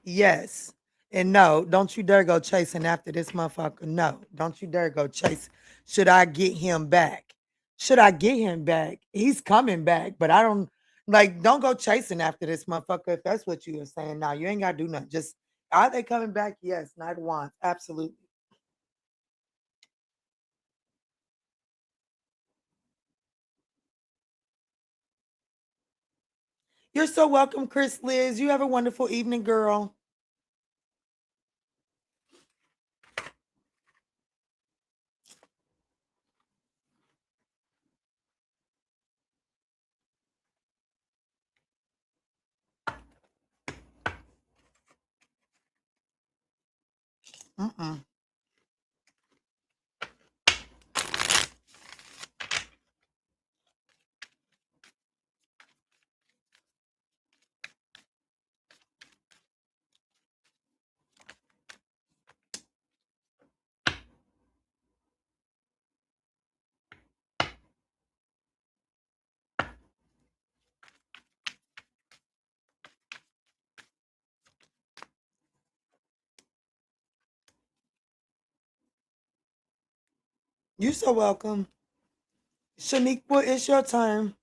Yes. And no, don't you dare go chasing after this motherfucker. No, don't you dare go chase. Should I get him back? Should I get him back? He's coming back, but I don't like don't go chasing after this motherfucker if that's what you are saying. Now you ain't gotta do nothing. Just are they coming back? Yes, Knight of Wands. Absolutely. You're so welcome, Chris Liz. You have a wonderful evening, girl. Mm-mm. You're so welcome. Shaniqua, it's your turn.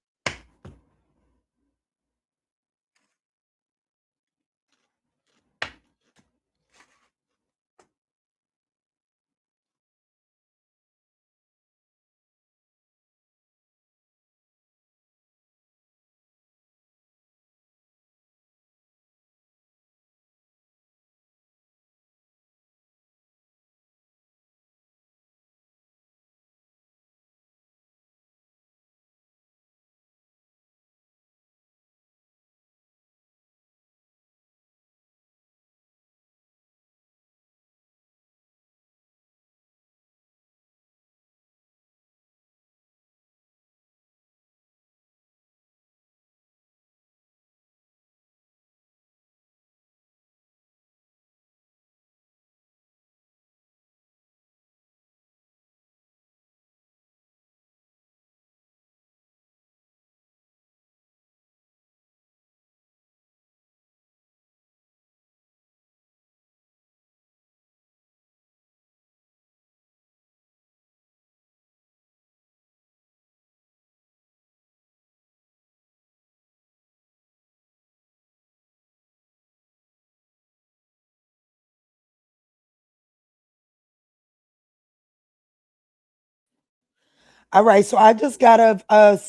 All right, so I just got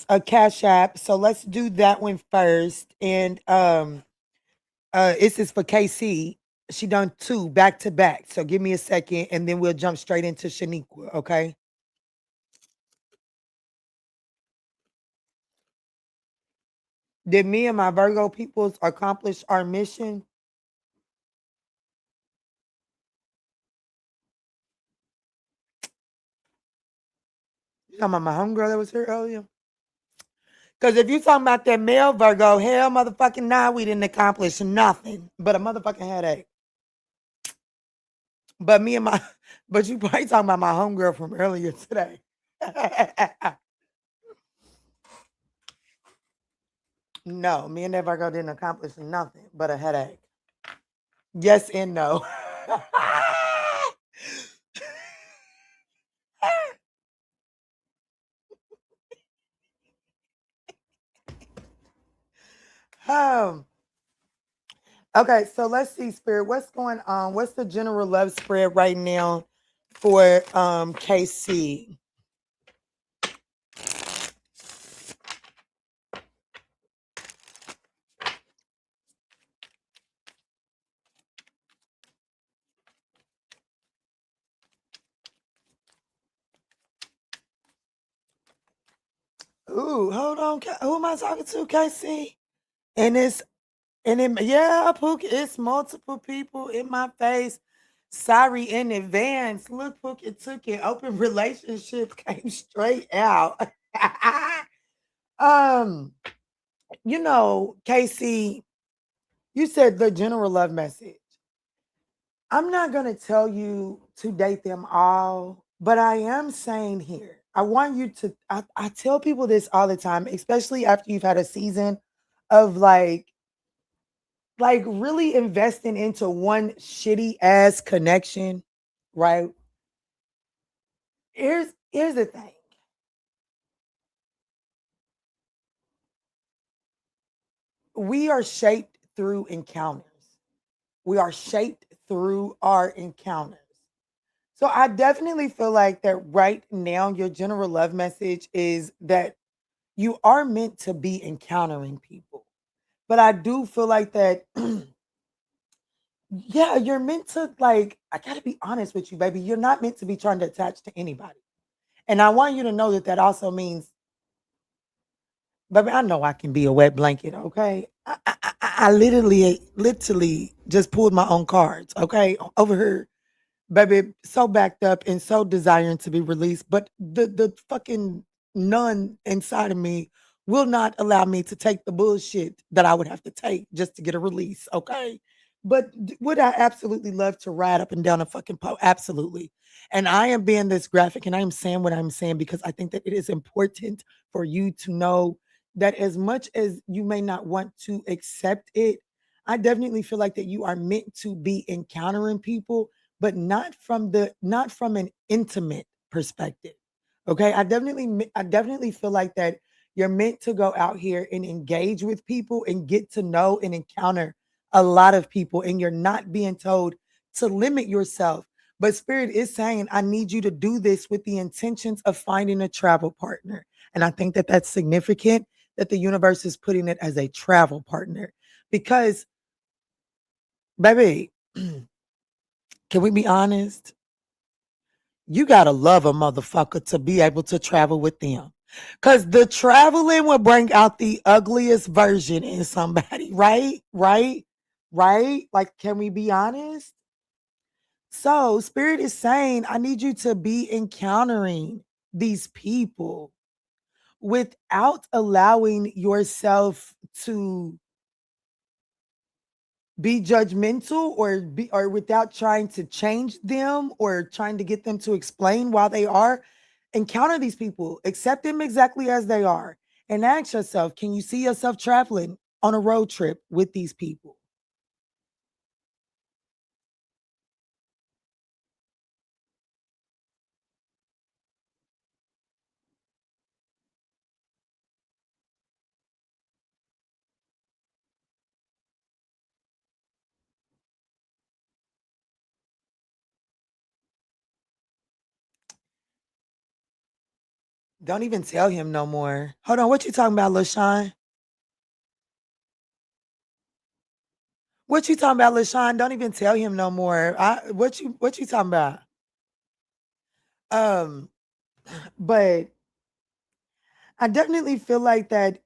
a cash app. So let's do that one first. And this is for KC. She done two back to back. So give me a second and then we'll jump straight into Shaniqua, okay? Did me and my Virgo peoples accomplish our mission? You talking about my homegirl that was here earlier? Because if you talking about that male Virgo, hell motherfucking nah, we didn't accomplish nothing but a motherfucking headache. But me and my, but you probably talking about my homegirl from earlier today. No, me and that Virgo didn't accomplish nothing but a headache. Yes and no. um, okay, so let's see, Spirit. What's going on? What's the general love spread right now for KC? Ooh, hold on. Who am I talking to, KC? And it's and it, yeah, Pook, it's multiple people in my face. Sorry in advance. Look, Pook, it took it. Open relationship came straight out. um, Casey, you said the general love message. I'm not gonna tell you to date them all, but I am saying here, I want you to I tell people this all the time, especially after you've had a season of like really investing into one shitty ass connection, right? Here's the thing. We are shaped through encounters. We are shaped through our encounters. So I definitely feel like that right now, your general love message is that you are meant to be encountering people. But I do feel like that, yeah, you're meant to, like, I gotta be honest with you, baby. You're not meant to be trying to attach to anybody. And I want you to know that that also means, baby, I know I can be a wet blanket, okay? I literally just pulled my own cards, okay? Over here, baby, so backed up and so desiring to be released, but the fucking nun inside of me will not allow me to take the bullshit that I would have to take just to get a release, okay? But would I absolutely love to ride up and down a fucking pole? Absolutely. And I am being this graphic and I am saying what I'm saying because I think that it is important for you to know that as much as you may not want to accept it, I definitely feel like that you are meant to be encountering people, but not from an intimate perspective. Okay? I definitely feel like that you're meant to go out here and engage with people and get to know and encounter a lot of people, and you're not being told to limit yourself. But Spirit is saying, I need you to do this with the intentions of finding a travel partner. And I think that that's significant that the universe is putting it as a travel partner because, baby, can we be honest? You gotta love a motherfucker to be able to travel with them. Cause the traveling will bring out the ugliest version in somebody, right? Right? Right? Like, can we be honest? So, Spirit is saying, I need you to be encountering these people without allowing yourself to be judgmental or without trying to change them or trying to get them to explain why they are. Encounter these people, accept them exactly as they are, and ask yourself, can you see yourself traveling on a road trip with these people? Don't even tell him no more. Hold on, what you talking about, LaShawn? What you talking about, LaShawn? Don't even tell him no more. What you talking about? Um, but I definitely feel like that,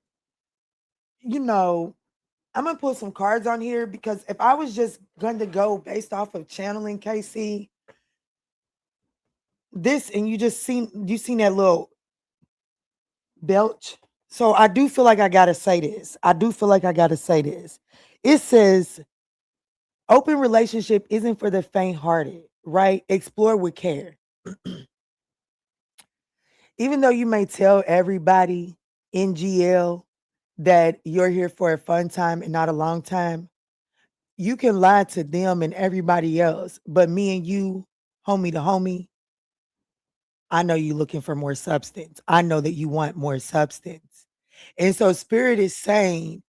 you know, I'm gonna put some cards on here because if I was just going to go based off of channeling KC, this and you seen that little belch. So I do feel like I gotta say this. I do feel like I gotta say this. It says open relationship isn't for the faint-hearted, right? Explore with care. Even though you may tell everybody in GL that you're here for a fun time and not a long time, you can lie to them and everybody else, but me and you, homie to homie, I know you looking for more substance. I know that you want more substance. And so Spirit is saying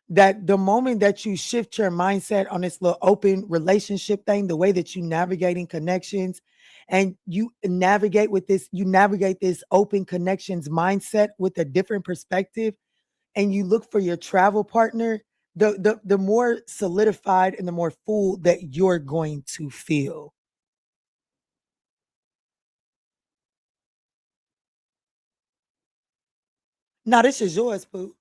that the moment that you shift your mindset on this little open relationship thing, the way that you navigating connections and you navigate this open connections mindset with a different perspective and you look for your travel partner, the more solidified and the more full that you're going to feel. Now this is yours, Pooh.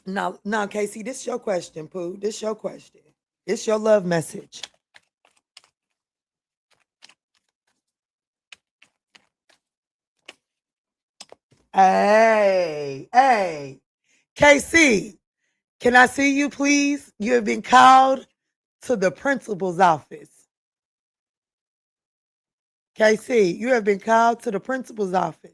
Now, Casey, this your question, Pooh. This your question. It's your love message. Hey, KC, can I see you, please? You have been called to the principal's office. KC, you have been called to the principal's office.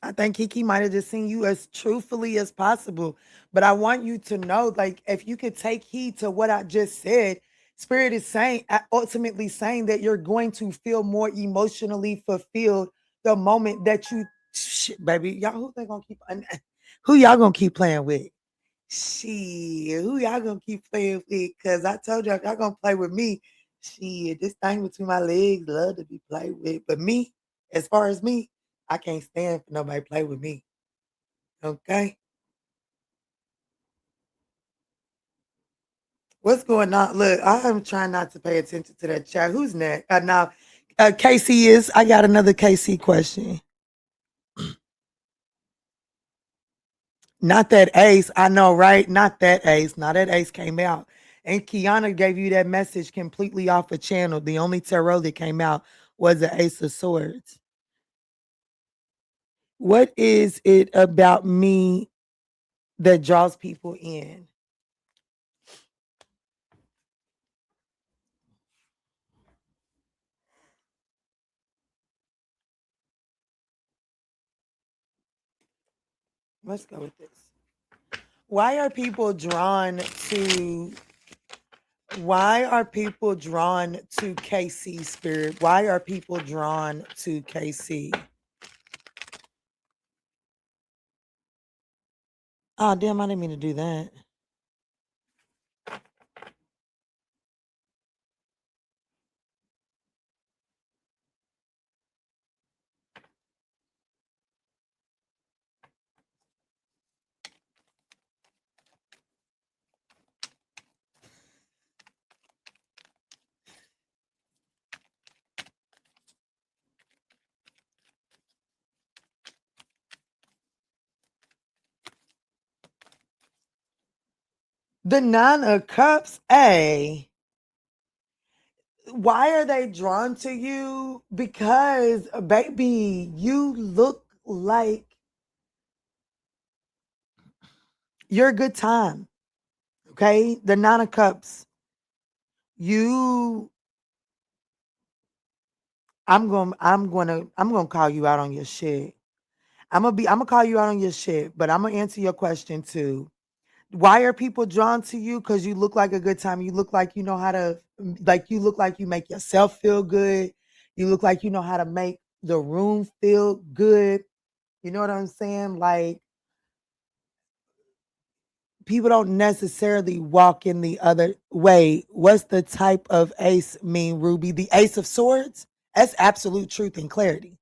I think Kiki might have just seen you as truthfully as possible. But I want you to know, like, if you could take heed to what I just said, Spirit is saying, ultimately saying that you're going to feel more emotionally fulfilled the moment that you, shit, baby, y'all, who they gonna keep, who y'all gonna keep playing with? Shit, who y'all gonna keep playing with? Cause I told y'all gonna play with me. Shit, this thing between my legs love to be played with. But me, as far as me, I can't stand for nobody to play with me. Okay? What's going on? Look, I am trying not to pay attention to that chat. Who's next? Now, Casey is. I got another KC question. Not that Ace. I know, right? Not that Ace. Not that Ace came out. And Kiana gave you that message completely off a channel. The only tarot that came out was the Ace of Swords. What is it about me that draws people in? Let's go with this. Why are people drawn to KC Spirit? Why are people drawn to KC? Oh damn, I didn't mean to do that. The Nine of Cups, why are they drawn to you? Because baby, you look like you're a good time. Okay? The Nine of Cups. You I'm gonna call you out on your shit. I'm gonna call you out on your shit, but I'm gonna answer your question too. Why are people drawn to you? Because you look like a good time. You look like you know how to, like, you look like you make yourself feel good. You look like you know how to make the room feel good. You know what I'm saying? Like, people don't necessarily walk in the other way. What's the type of ace mean, Ruby? The Ace of Swords? That's absolute truth and clarity.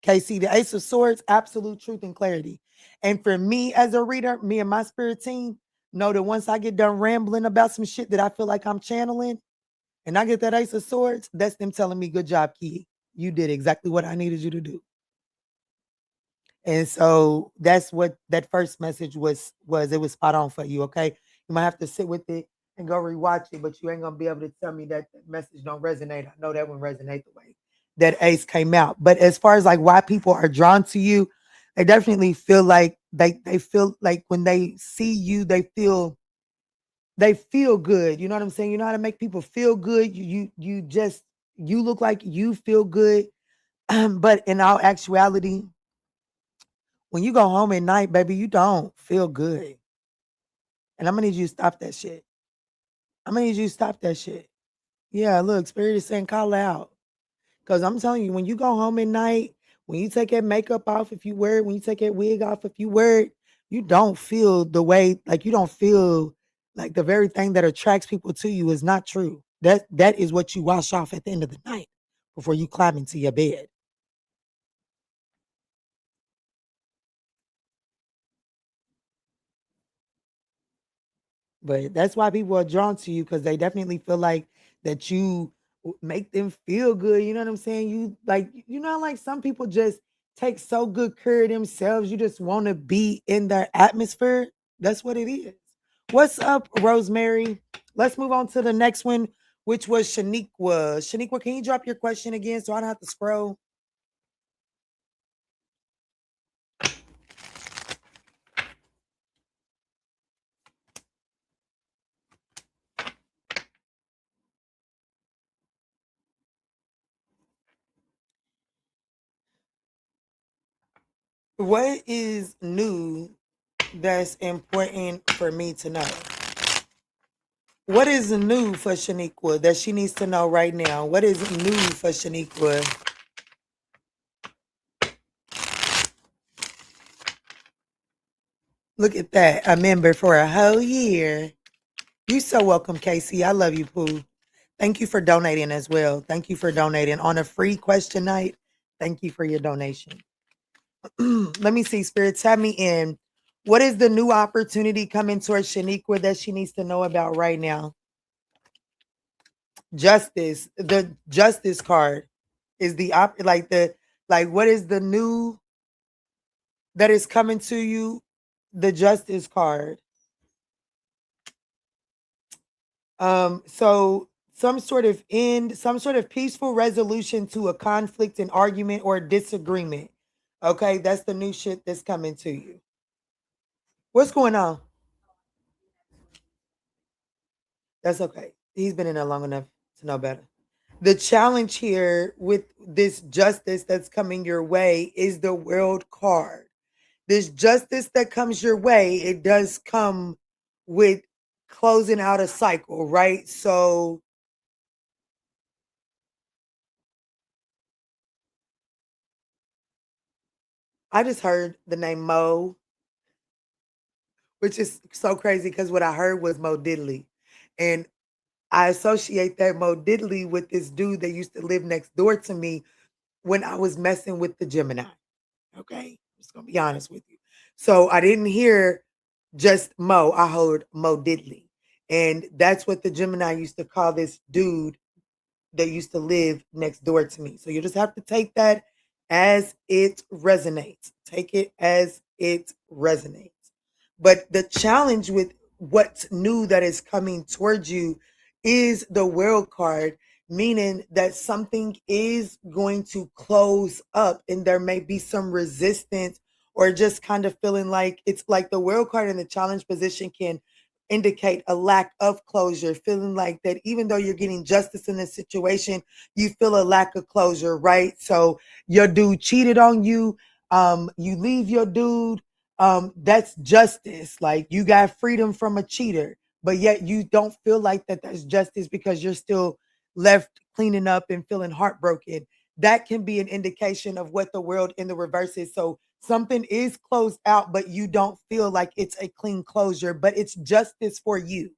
KC, the Ace of Swords, absolute truth and clarity. And for me as a reader, me and my spirit team know that once I get done rambling about some shit that I feel like I'm channeling and I get that Ace of Swords, that's them telling me, good job, Key. You did exactly what I needed you to do. And so that's what that first message was it was spot on for you. Okay. You might have to sit with it and go rewatch it, but you ain't gonna be able to tell me that the message don't resonate. I know that one resonate the way that Ace came out. But as far as like why people are drawn to you, they definitely feel like they feel like when they see you, they feel good. You know what I'm saying? You know how to make people feel good. You just you look like you feel good. But in all actuality, when you go home at night, baby, you don't feel good. And I'm gonna need you to stop that shit. I'm gonna need you to stop that shit. Yeah, look, Spirit is saying call out. Cause I'm telling you, when you go home at night, when you take that makeup off, if you wear it, when you take that wig off, if you wear it, you don't feel the way, like you don't feel like the very thing that attracts people to you is not true. That is what you wash off at the end of the night before you climb into your bed. But that's why people are drawn to you because they definitely feel like that you make them feel good. You know what I'm saying? You like, you know, like some people just take so good care of themselves. You just want to be in their atmosphere. That's what it is. What's up, Rosemary? Let's move on to the next one, which was Shaniqua. Shaniqua, can you drop your question again so I don't have to scroll? What is new that's important for me to know? What is new for Shaniqua that she needs to know right now? What is new for Shaniqua? Look at that. A member for a whole year. You so welcome, Casey. I love you, Pooh. Thank you for donating as well. Thank you for donating on a free question night. Thank you for your donation. Let me see, spirits, have me in. What is the new opportunity coming towards Shaniqua that she needs to know about right now? Justice. The justice card is the what is the new that is coming to you? The justice card. So some sort of end, some sort of peaceful resolution to a conflict, an argument, or a disagreement. Okay, that's the new shit that's coming to you. What's going on? That's okay. He's been in there long enough to know better. The challenge here with this justice that's coming your way is the world card. This justice that comes your way, it does come with closing out a cycle, right? So I just heard the name Mo, which is so crazy because what I heard was Mo Diddley. And I associate that Mo Diddley with this dude that used to live next door to me when I was messing with the Gemini. Okay. I'm just gonna be honest with you. So I didn't hear just Mo, I heard Mo Diddley. And that's what the Gemini used to call this dude that used to live next door to me. So you just have to take that as it resonates. Take it as it resonates. But the challenge with what's new that is coming towards you is the world card, meaning that something is going to close up and there may be some resistance or just kind of feeling like it's like the world card in the challenge position can indicate a lack of closure, feeling like that even though you're getting justice in this situation, you feel a lack of closure, right? So your dude cheated on you, you leave your dude, that's justice. Like you got freedom from a cheater, but yet you don't feel like that's justice because you're still left cleaning up and feeling heartbroken. That can be an indication of what the world in the reverse is. So something is closed out, but you don't feel like it's a clean closure, but it's justice for you.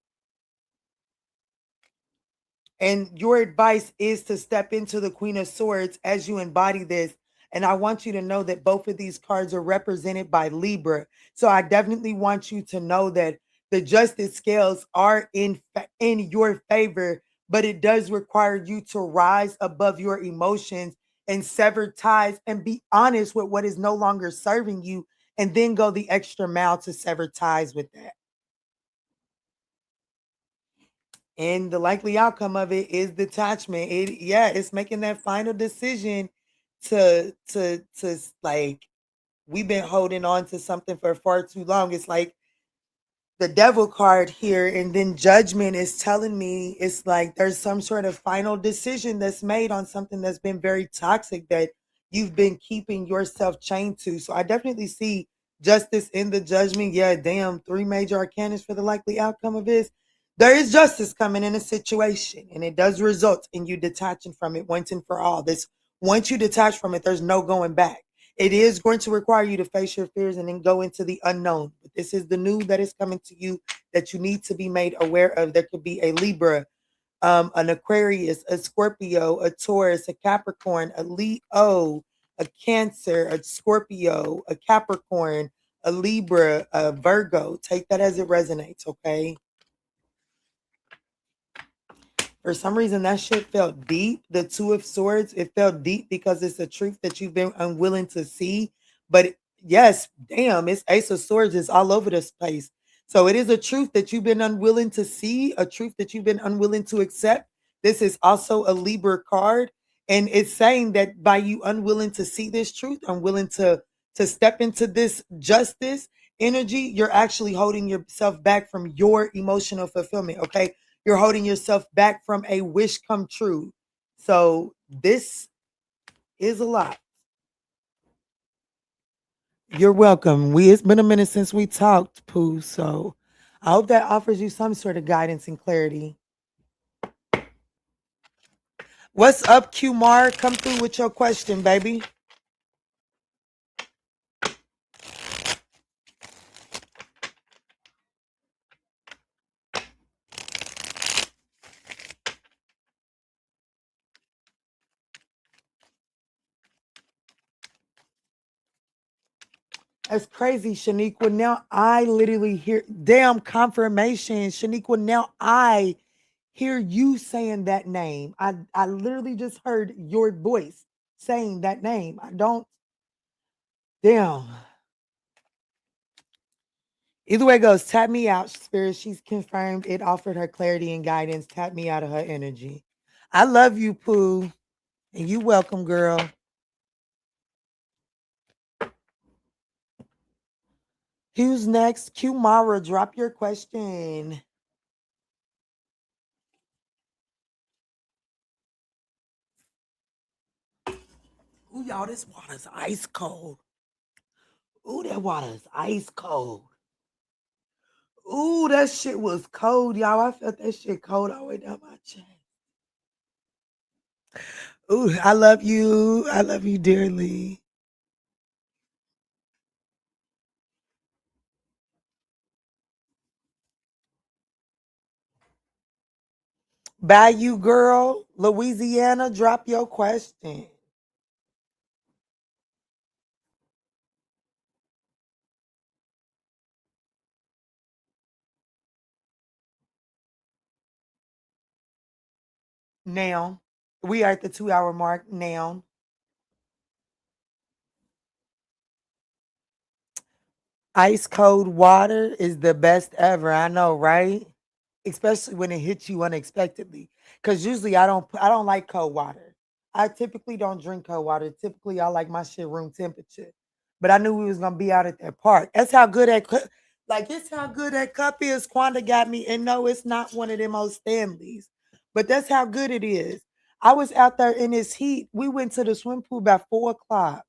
And your advice is to step into the Queen of Swords as you embody this. And I want you to know that both of these cards are represented by Libra. So I definitely want you to know that the justice scales are in your favor, but it does require you to rise above your emotions and sever ties and be honest with what is no longer serving you and then go the extra mile to sever ties with that. And the likely outcome of it is detachment. It's making that final decision to we've been holding on to something for far too long. It's like the devil card here, and then judgment is telling me it's like there's some sort of final decision that's made on something that's been very toxic that you've been keeping yourself chained to. So I definitely see justice in the judgment. Yeah, damn, three major arcanas for the likely outcome of this. There is justice coming in a situation, and it does result in you detaching from it once and for all. This once you detach from it, there's no going back. It is going to require you to face your fears and then go into the unknown. But this is the new that is coming to you that you need to be made aware of. There could be a Libra, an Aquarius, a Scorpio, a Taurus, a Capricorn, a Leo, a Cancer, a Scorpio, a Capricorn, a Libra, a Virgo. Take that as it resonates, okay? For some reason, that shit felt deep. The Two of Swords, it felt deep because it's a truth that you've been unwilling to see. But yes, damn, it's Ace of Swords is all over this place. So it is a truth that you've been unwilling to see, a truth that you've been unwilling to accept. This is also a Libra card. And it's saying that by you unwilling to see this truth, unwilling to step into this justice energy, you're actually holding yourself back from your emotional fulfillment. Okay, you're holding yourself back from a wish come true. So this is a lot. You're welcome. It's been a minute since we talked, Pooh. So I hope that offers you some sort of guidance and clarity. What's up, Qmar? Come through with your question, baby. That's crazy, Shaniqua. Now I literally hear damn confirmation. Shaniqua, now I hear you saying that name. I literally just heard your voice saying that name. I don't damn. Either way it goes, tap me out, Spirit. She's confirmed it offered her clarity and guidance. Tap me out of her energy. I love you, Pooh. And you welcome, girl. Who's next? Q Mara, drop your question. Ooh, y'all, this water's ice cold. Ooh, that water's ice cold. Ooh, that shit was cold, y'all. I felt that shit cold all the way down my chest. Ooh, I love you. I love you dearly. Bayou girl, Louisiana, drop your question. Now, we are at the 2 hour mark now. Ice cold water is the best ever. I know, right? Especially when it hits you unexpectedly. Because usually I don't like cold water. I typically don't drink cold water. Typically, I like my shit room temperature. But I knew we was gonna be out at that park. That's how good like it's how good that cup is. Quanda got me, and no, it's not one of them old Stanleys, but that's how good it is. I was out there in this heat. We went to the swim pool about 4 o'clock.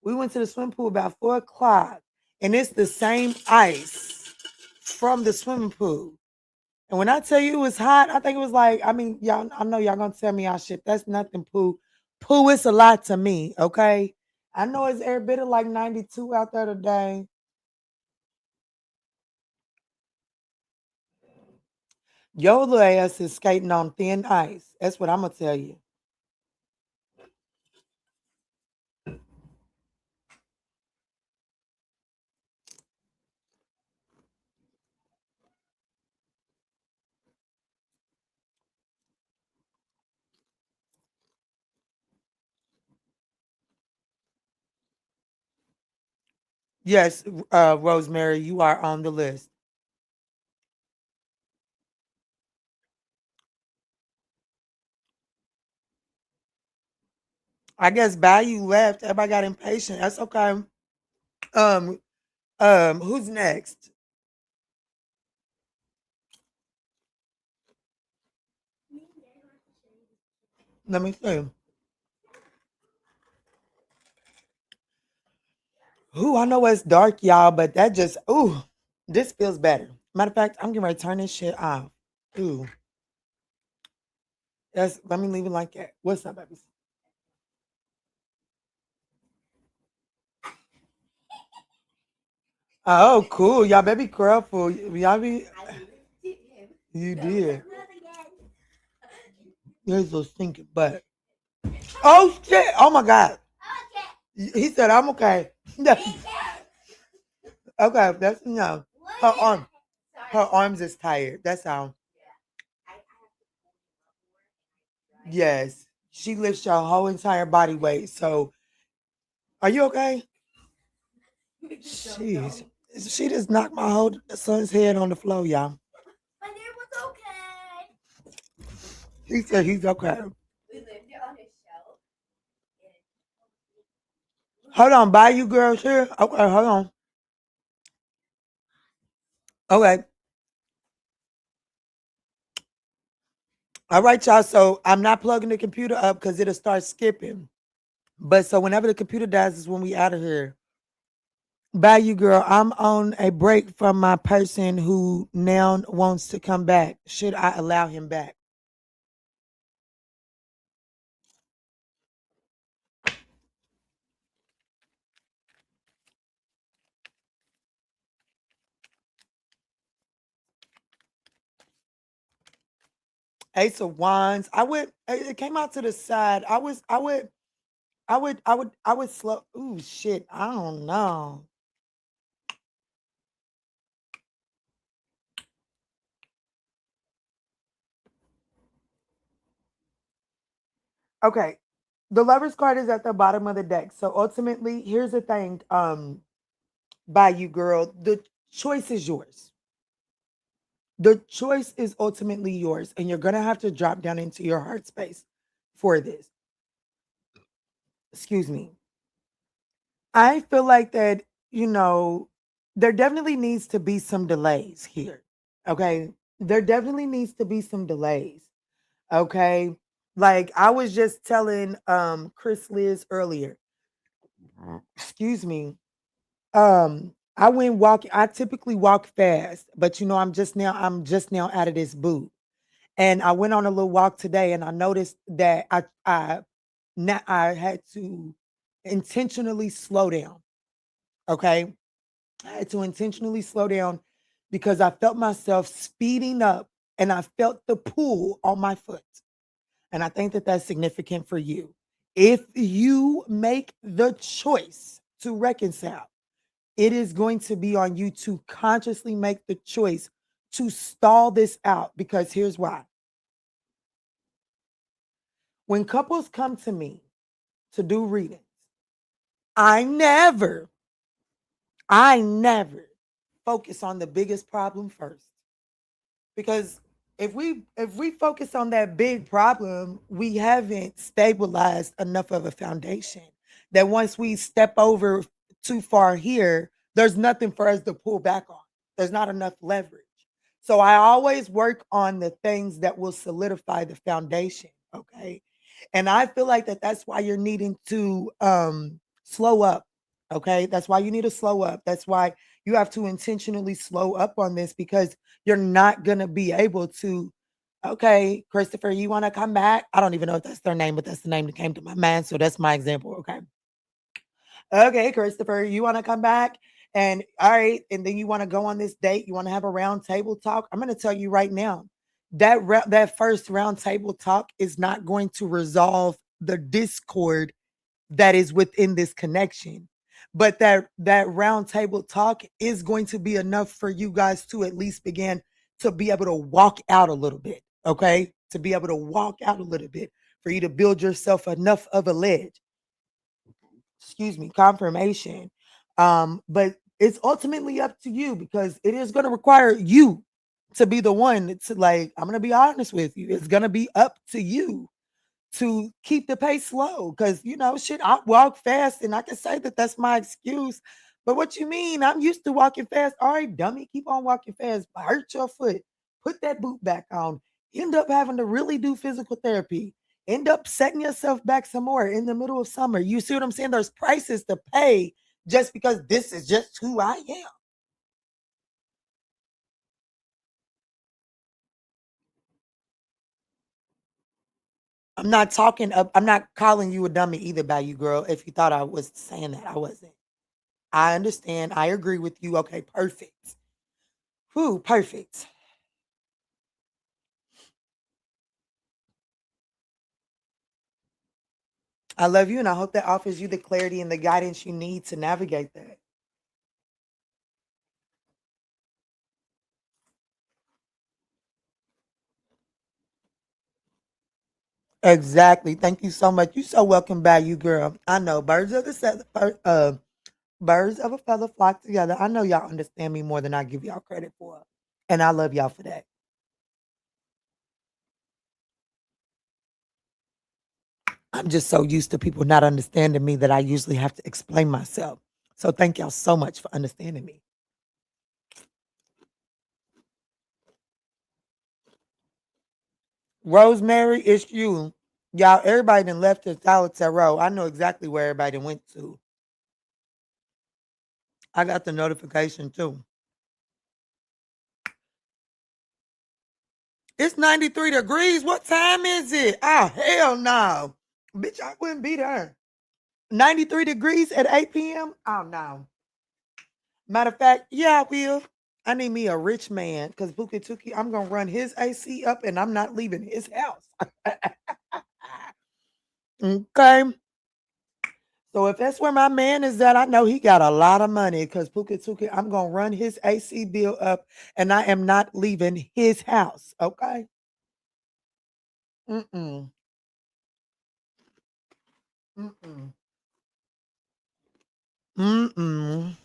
We went to the swim pool about 4 o'clock, and it's the same ice from the swimming pool. And when I tell you it was hot, I think it was like, I mean, y'all, I know y'all gonna tell me I shit. That's nothing, poo. Poo, it's a lot to me, okay? I know it's every bit of like 92 out there today. Your little ass is skating on thin ice. That's what I'm gonna tell you. Yes, Rosemary, you are on the list. I guess Bayou left. Everybody got impatient. That's okay. Um, who's next? Let me see. Ooh, I know it's dark, y'all, but that just this feels better. Matter of fact, I'm getting ready to turn this shit off. Ooh, let me leave it like that. What's up, babies? Oh, cool. Y'all better be careful. Y'all be you did. Here's those thinking, but oh shit! Oh my god! He said I'm okay. Okay, that's no. Her arm, her arms is tired. That's how. Yes, she lifts your whole entire body weight. So, are you okay? Jeez, she just knocked my whole son's head on the floor, y'all. He said he's okay. Hold on, bye, you girls here. Okay, hold on. Okay, all right, y'all. So I'm not plugging the computer up because it'll start skipping. But so whenever the computer dies is when we out of here. Bye, you girl. I'm on a break from my person who now wants to come back. Should I allow him back? Ace of Wands. I would. It came out to the side. I would slow. Ooh, shit. I don't know. Okay. The Lover's card is at the bottom of the deck. So ultimately, here's the thing. By you, girl. The choice is yours. The choice is ultimately yours, and you're gonna have to drop down into your heart space for this. Excuse me. I feel like that, there definitely needs to be some delays here. Okay. There definitely needs to be some delays. Okay. Like I was just telling Chris Liz earlier, excuse me. I went walking. I typically walk fast, but I'm just now out of this boot. And I went on a little walk today and I noticed that I had to intentionally slow down. Okay. I had to intentionally slow down because I felt myself speeding up and I felt the pull on my foot. And I think that that's significant for you. If you make the choice to reconcile, it is going to be on you to consciously make the choice to stall this out because here's why. When couples come to me to do readings, I never, I never focus on the biggest problem first. Because if we focus on that big problem, we haven't stabilized enough of a foundation that once we step over too far here, there's nothing for us to pull back on. There's not enough leverage. So I always work on the things that will solidify the foundation. Okay. And I feel like that's why you're needing to slow up. Okay. That's why you need to slow up. That's why you have to intentionally slow up on this because you're not gonna be able to. Okay, Christopher, you want to come back? I don't even know if that's their name, but that's the name that came to my mind. So that's my example. Okay. Okay, Christopher, you want to come back? And all right, and then you want to go on this date, you want to have a round table talk. I'm going to tell you right now, that first round table talk is not going to resolve the discord that is within this connection. But that round table talk is going to be enough for you guys to at least begin to be able to walk out a little bit, okay? To be able to walk out a little bit for you to build yourself enough of a ledge, excuse me, confirmation. But it's ultimately up to you because it is going to require you to be the one to, like, I'm going to be honest with you. It's going to be up to you to keep the pace low because shit, I walk fast and I can say that that's my excuse. But what you mean? I'm used to walking fast. All right, dummy, keep on walking fast. Hurt your foot. Put that boot back on. End up having to really do physical therapy. End up setting yourself back some more in the middle of summer. You see what I'm saying? There's prices to pay just because this is just who I am. I'm not calling you a dummy either by you, girl. If you thought I was saying that, I wasn't. I understand. I agree with you. Okay, perfect. Whew, perfect. I love you and I hope that offers you the clarity and the guidance you need to navigate that. Exactly. Thank you so much. You so welcome back, you girl. I know birds of a feather flock together. I know y'all understand me more than I give y'all credit for. And I love y'all for that. I'm just so used to people not understanding me that I usually have to explain myself. So thank y'all so much for understanding me. Rosemary, it's you. Y'all, everybody done left the solitaire row. I know exactly where everybody done went to. I got the notification too. It's 93 degrees. What time is it? Oh, hell no. Bitch, I wouldn't be there. 93 degrees at 8 p.m.? Oh, no. Matter of fact, yeah, I will. I need me a rich man because Buki Tuki, I'm going to run his AC up and I'm not leaving his house. Okay. So if that's where my man is at, I know he got a lot of money because Puka Tuki, I'm going to run his AC bill up and I am not leaving his house. Okay. Mm-mm. Mm-mm. Mm-mm.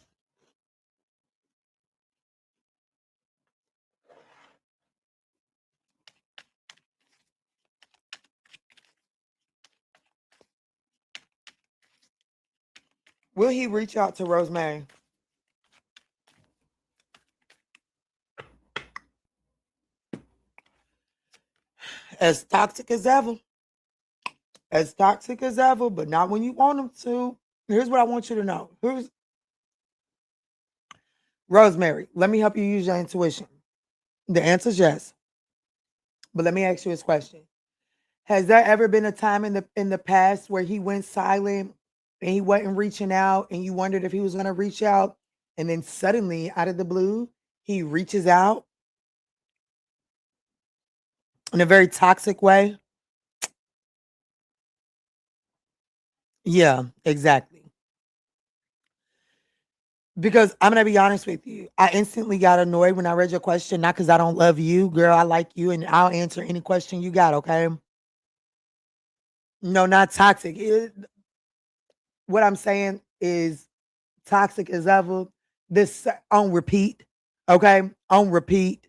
Will he reach out to Rosemary? As toxic as ever. As toxic as ever, but not when you want him to. Here's what I want you to know. Here's Rosemary. Let me help you use your intuition. The answer is yes. But let me ask you this question. Has there ever been a time in the past where he went silent and he wasn't reaching out and you wondered if he was going to reach out and then suddenly out of the blue he reaches out in a very toxic way? Yeah, exactly. Because I'm gonna be honest with you, I instantly got annoyed when I read your question. Not because I don't love you, girl. I like you, and I'll answer any question you got. Okay? No, not toxic. What I'm saying is toxic as ever. This on repeat. Okay, on repeat,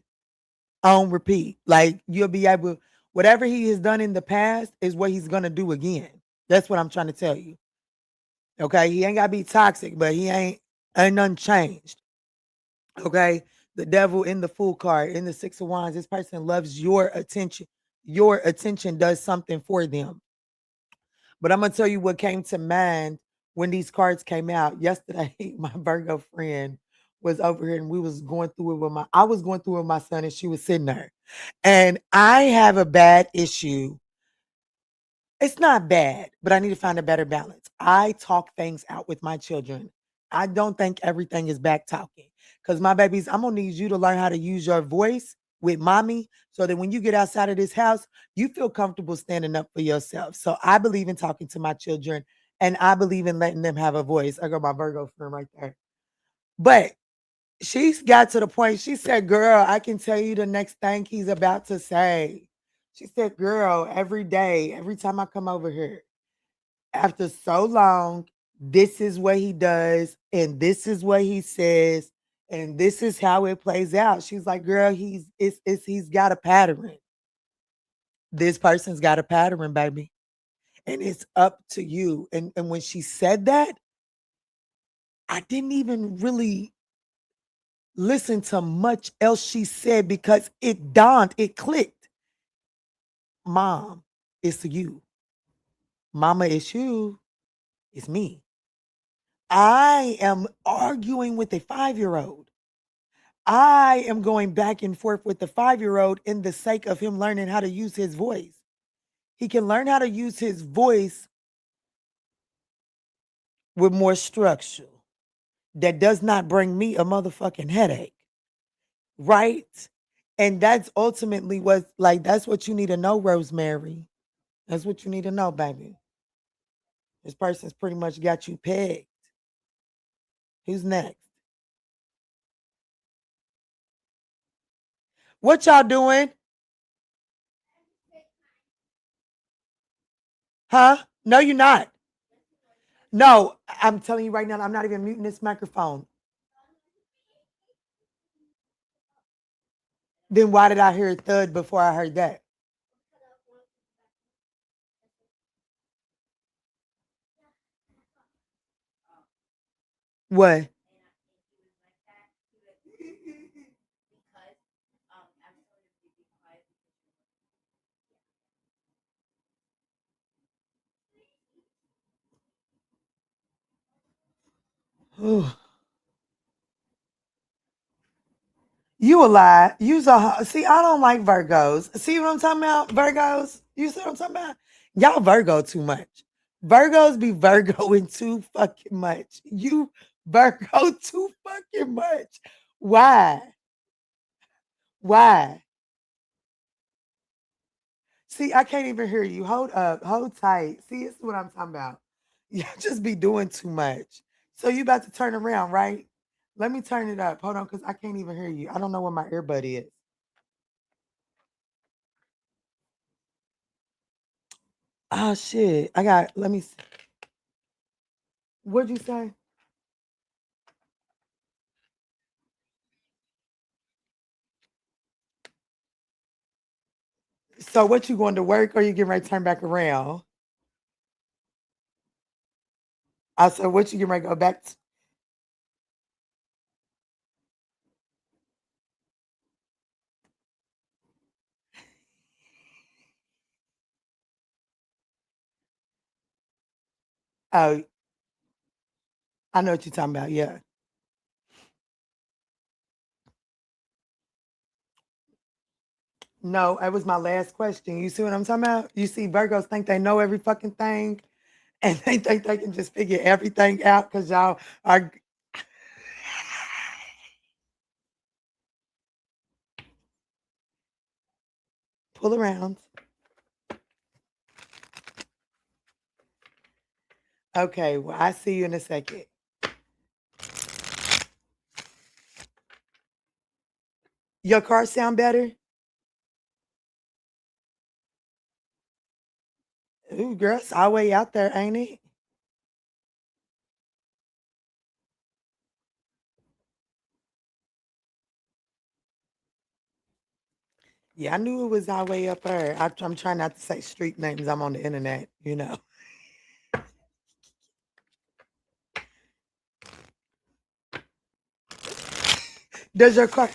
on repeat. Like you'll be able, whatever he has done in the past is what he's gonna do again. That's what I'm trying to tell you. Okay, he ain't gotta be toxic, but he ain't nothing changed. Okay, the devil in the Fool card in the Six of Wands. This person loves your attention. Your attention does something for them. But I'm gonna tell you what came to mind when these cards came out yesterday. My Virgo friend was over here and we was going through it with I was going through it with my son and she was sitting there. And I have a bad issue. It's not bad, but I need to find a better balance. I talk things out with my children. I don't think everything is back talking. Because my babies, I'm gonna need you to learn how to use your voice with mommy so that when you get outside of this house, you feel comfortable standing up for yourself. So I believe in talking to my children and I believe in letting them have a voice. I got my Virgo friend right there. But she's got to the point, she said, girl, I can tell you the next thing he's about to say. She said, girl, every day, every time I come over here, after so long, this is what he does, and this is what he says, and this is how it plays out. She's like, girl, he's got a pattern. This person's got a pattern, baby. And it's up to you. And when she said that, I didn't even really listen to much else she said because it dawned, it clicked. Mom, it's you. Mama, it's you. It's me. I am arguing with a 5-year-old. I am going back and forth with the 5-year-old in the sake of him learning how to use his voice. He can learn how to use his voice with more structure that does not bring me a motherfucking headache. Right? And that's ultimately what, like, that's what you need to know, Rosemary. That's what you need to know, baby. This person's pretty much got you pegged. Who's next? What y'all doing? Huh? No, you're not. No, I'm telling you right now, I'm not even muting this microphone. Then why did I hear a thud before I heard that? What? You a lie. You's a see. I don't like Virgos. See what I'm talking about? Virgos. You see what I'm talking about? Y'all Virgo too much. Virgos be Virgoing too fucking much. You Virgo too fucking much. Why? Why? See, I can't even hear you. Hold up. Hold tight. See, it's what I'm talking about. Y'all just be doing too much. So you about to turn around, right? Let me turn it up. Hold on, because I can't even hear you. I don't know where my earbud is. Oh shit. Let me see. What'd you say? So what you going to work or you getting ready to turn back around? I said, what you getting ready to go back to? Oh, I know what you're talking about. Yeah. No, that was my last question. You see what I'm talking about? You see, Virgos think they know every fucking thing and they think they can just figure everything out because y'all are pull around. Okay, well, I see you in a second. Your car sound better? Ooh, girl, it's all way out there, ain't it? Yeah, I knew it was our way up there. I'm trying not to say street names. I'm on the internet, you know. Does your car,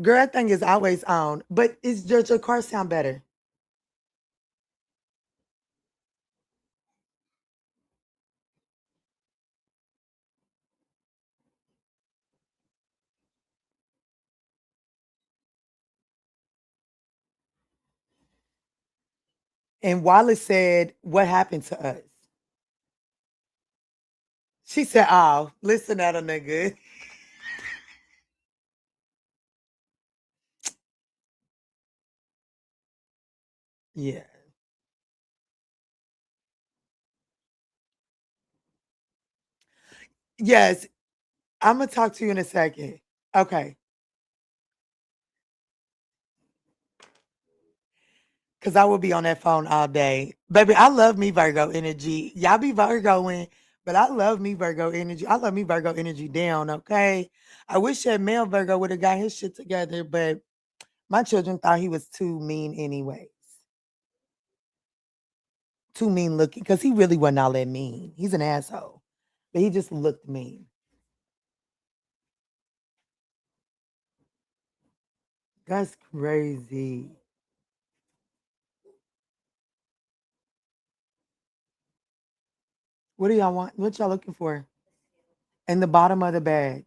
girl, that thing is always on, but does your car sound better? And Wallace said, what happened to us? She said, oh, listen at a nigga. Yeah. Yes, I'm gonna talk to you in a second. Okay. Cause I will be on that phone all day. Baby, I love me Virgo energy. Y'all be Virgoing, but I love me Virgo energy. I love me Virgo energy down, okay? I wish that male Virgo would have got his shit together, but my children thought he was too mean anyways. Too mean looking, because he really wasn't all that mean. He's an asshole. But he just looked mean. That's crazy. What do y'all want? What y'all looking for? In the bottom of the bag.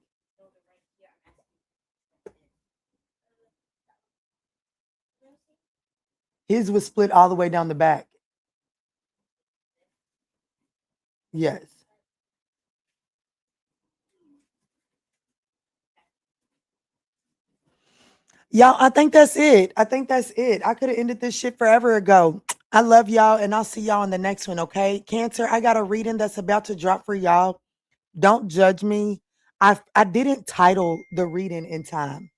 His was split all the way down the back. Yes. Y'all, I think that's it. I think that's it. I could have ended this shit forever ago. I love y'all, and I'll see y'all in the next one, okay? Cancer, I got a reading that's about to drop for y'all. Don't judge me. I didn't title the reading in time.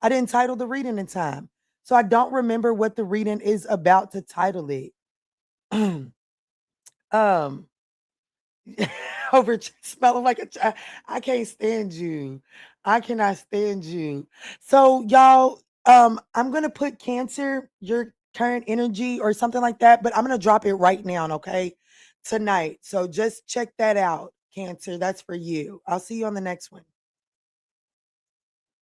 I didn't title the reading in time. So I don't remember what the reading is about to title it. um over smelling like a child. I can't stand you. I cannot stand you. So y'all, I'm gonna put Cancer, your current energy or something like that, but I'm gonna drop it right now, okay? Tonight. So just check that out, Cancer. That's for you. I'll see you on the next one.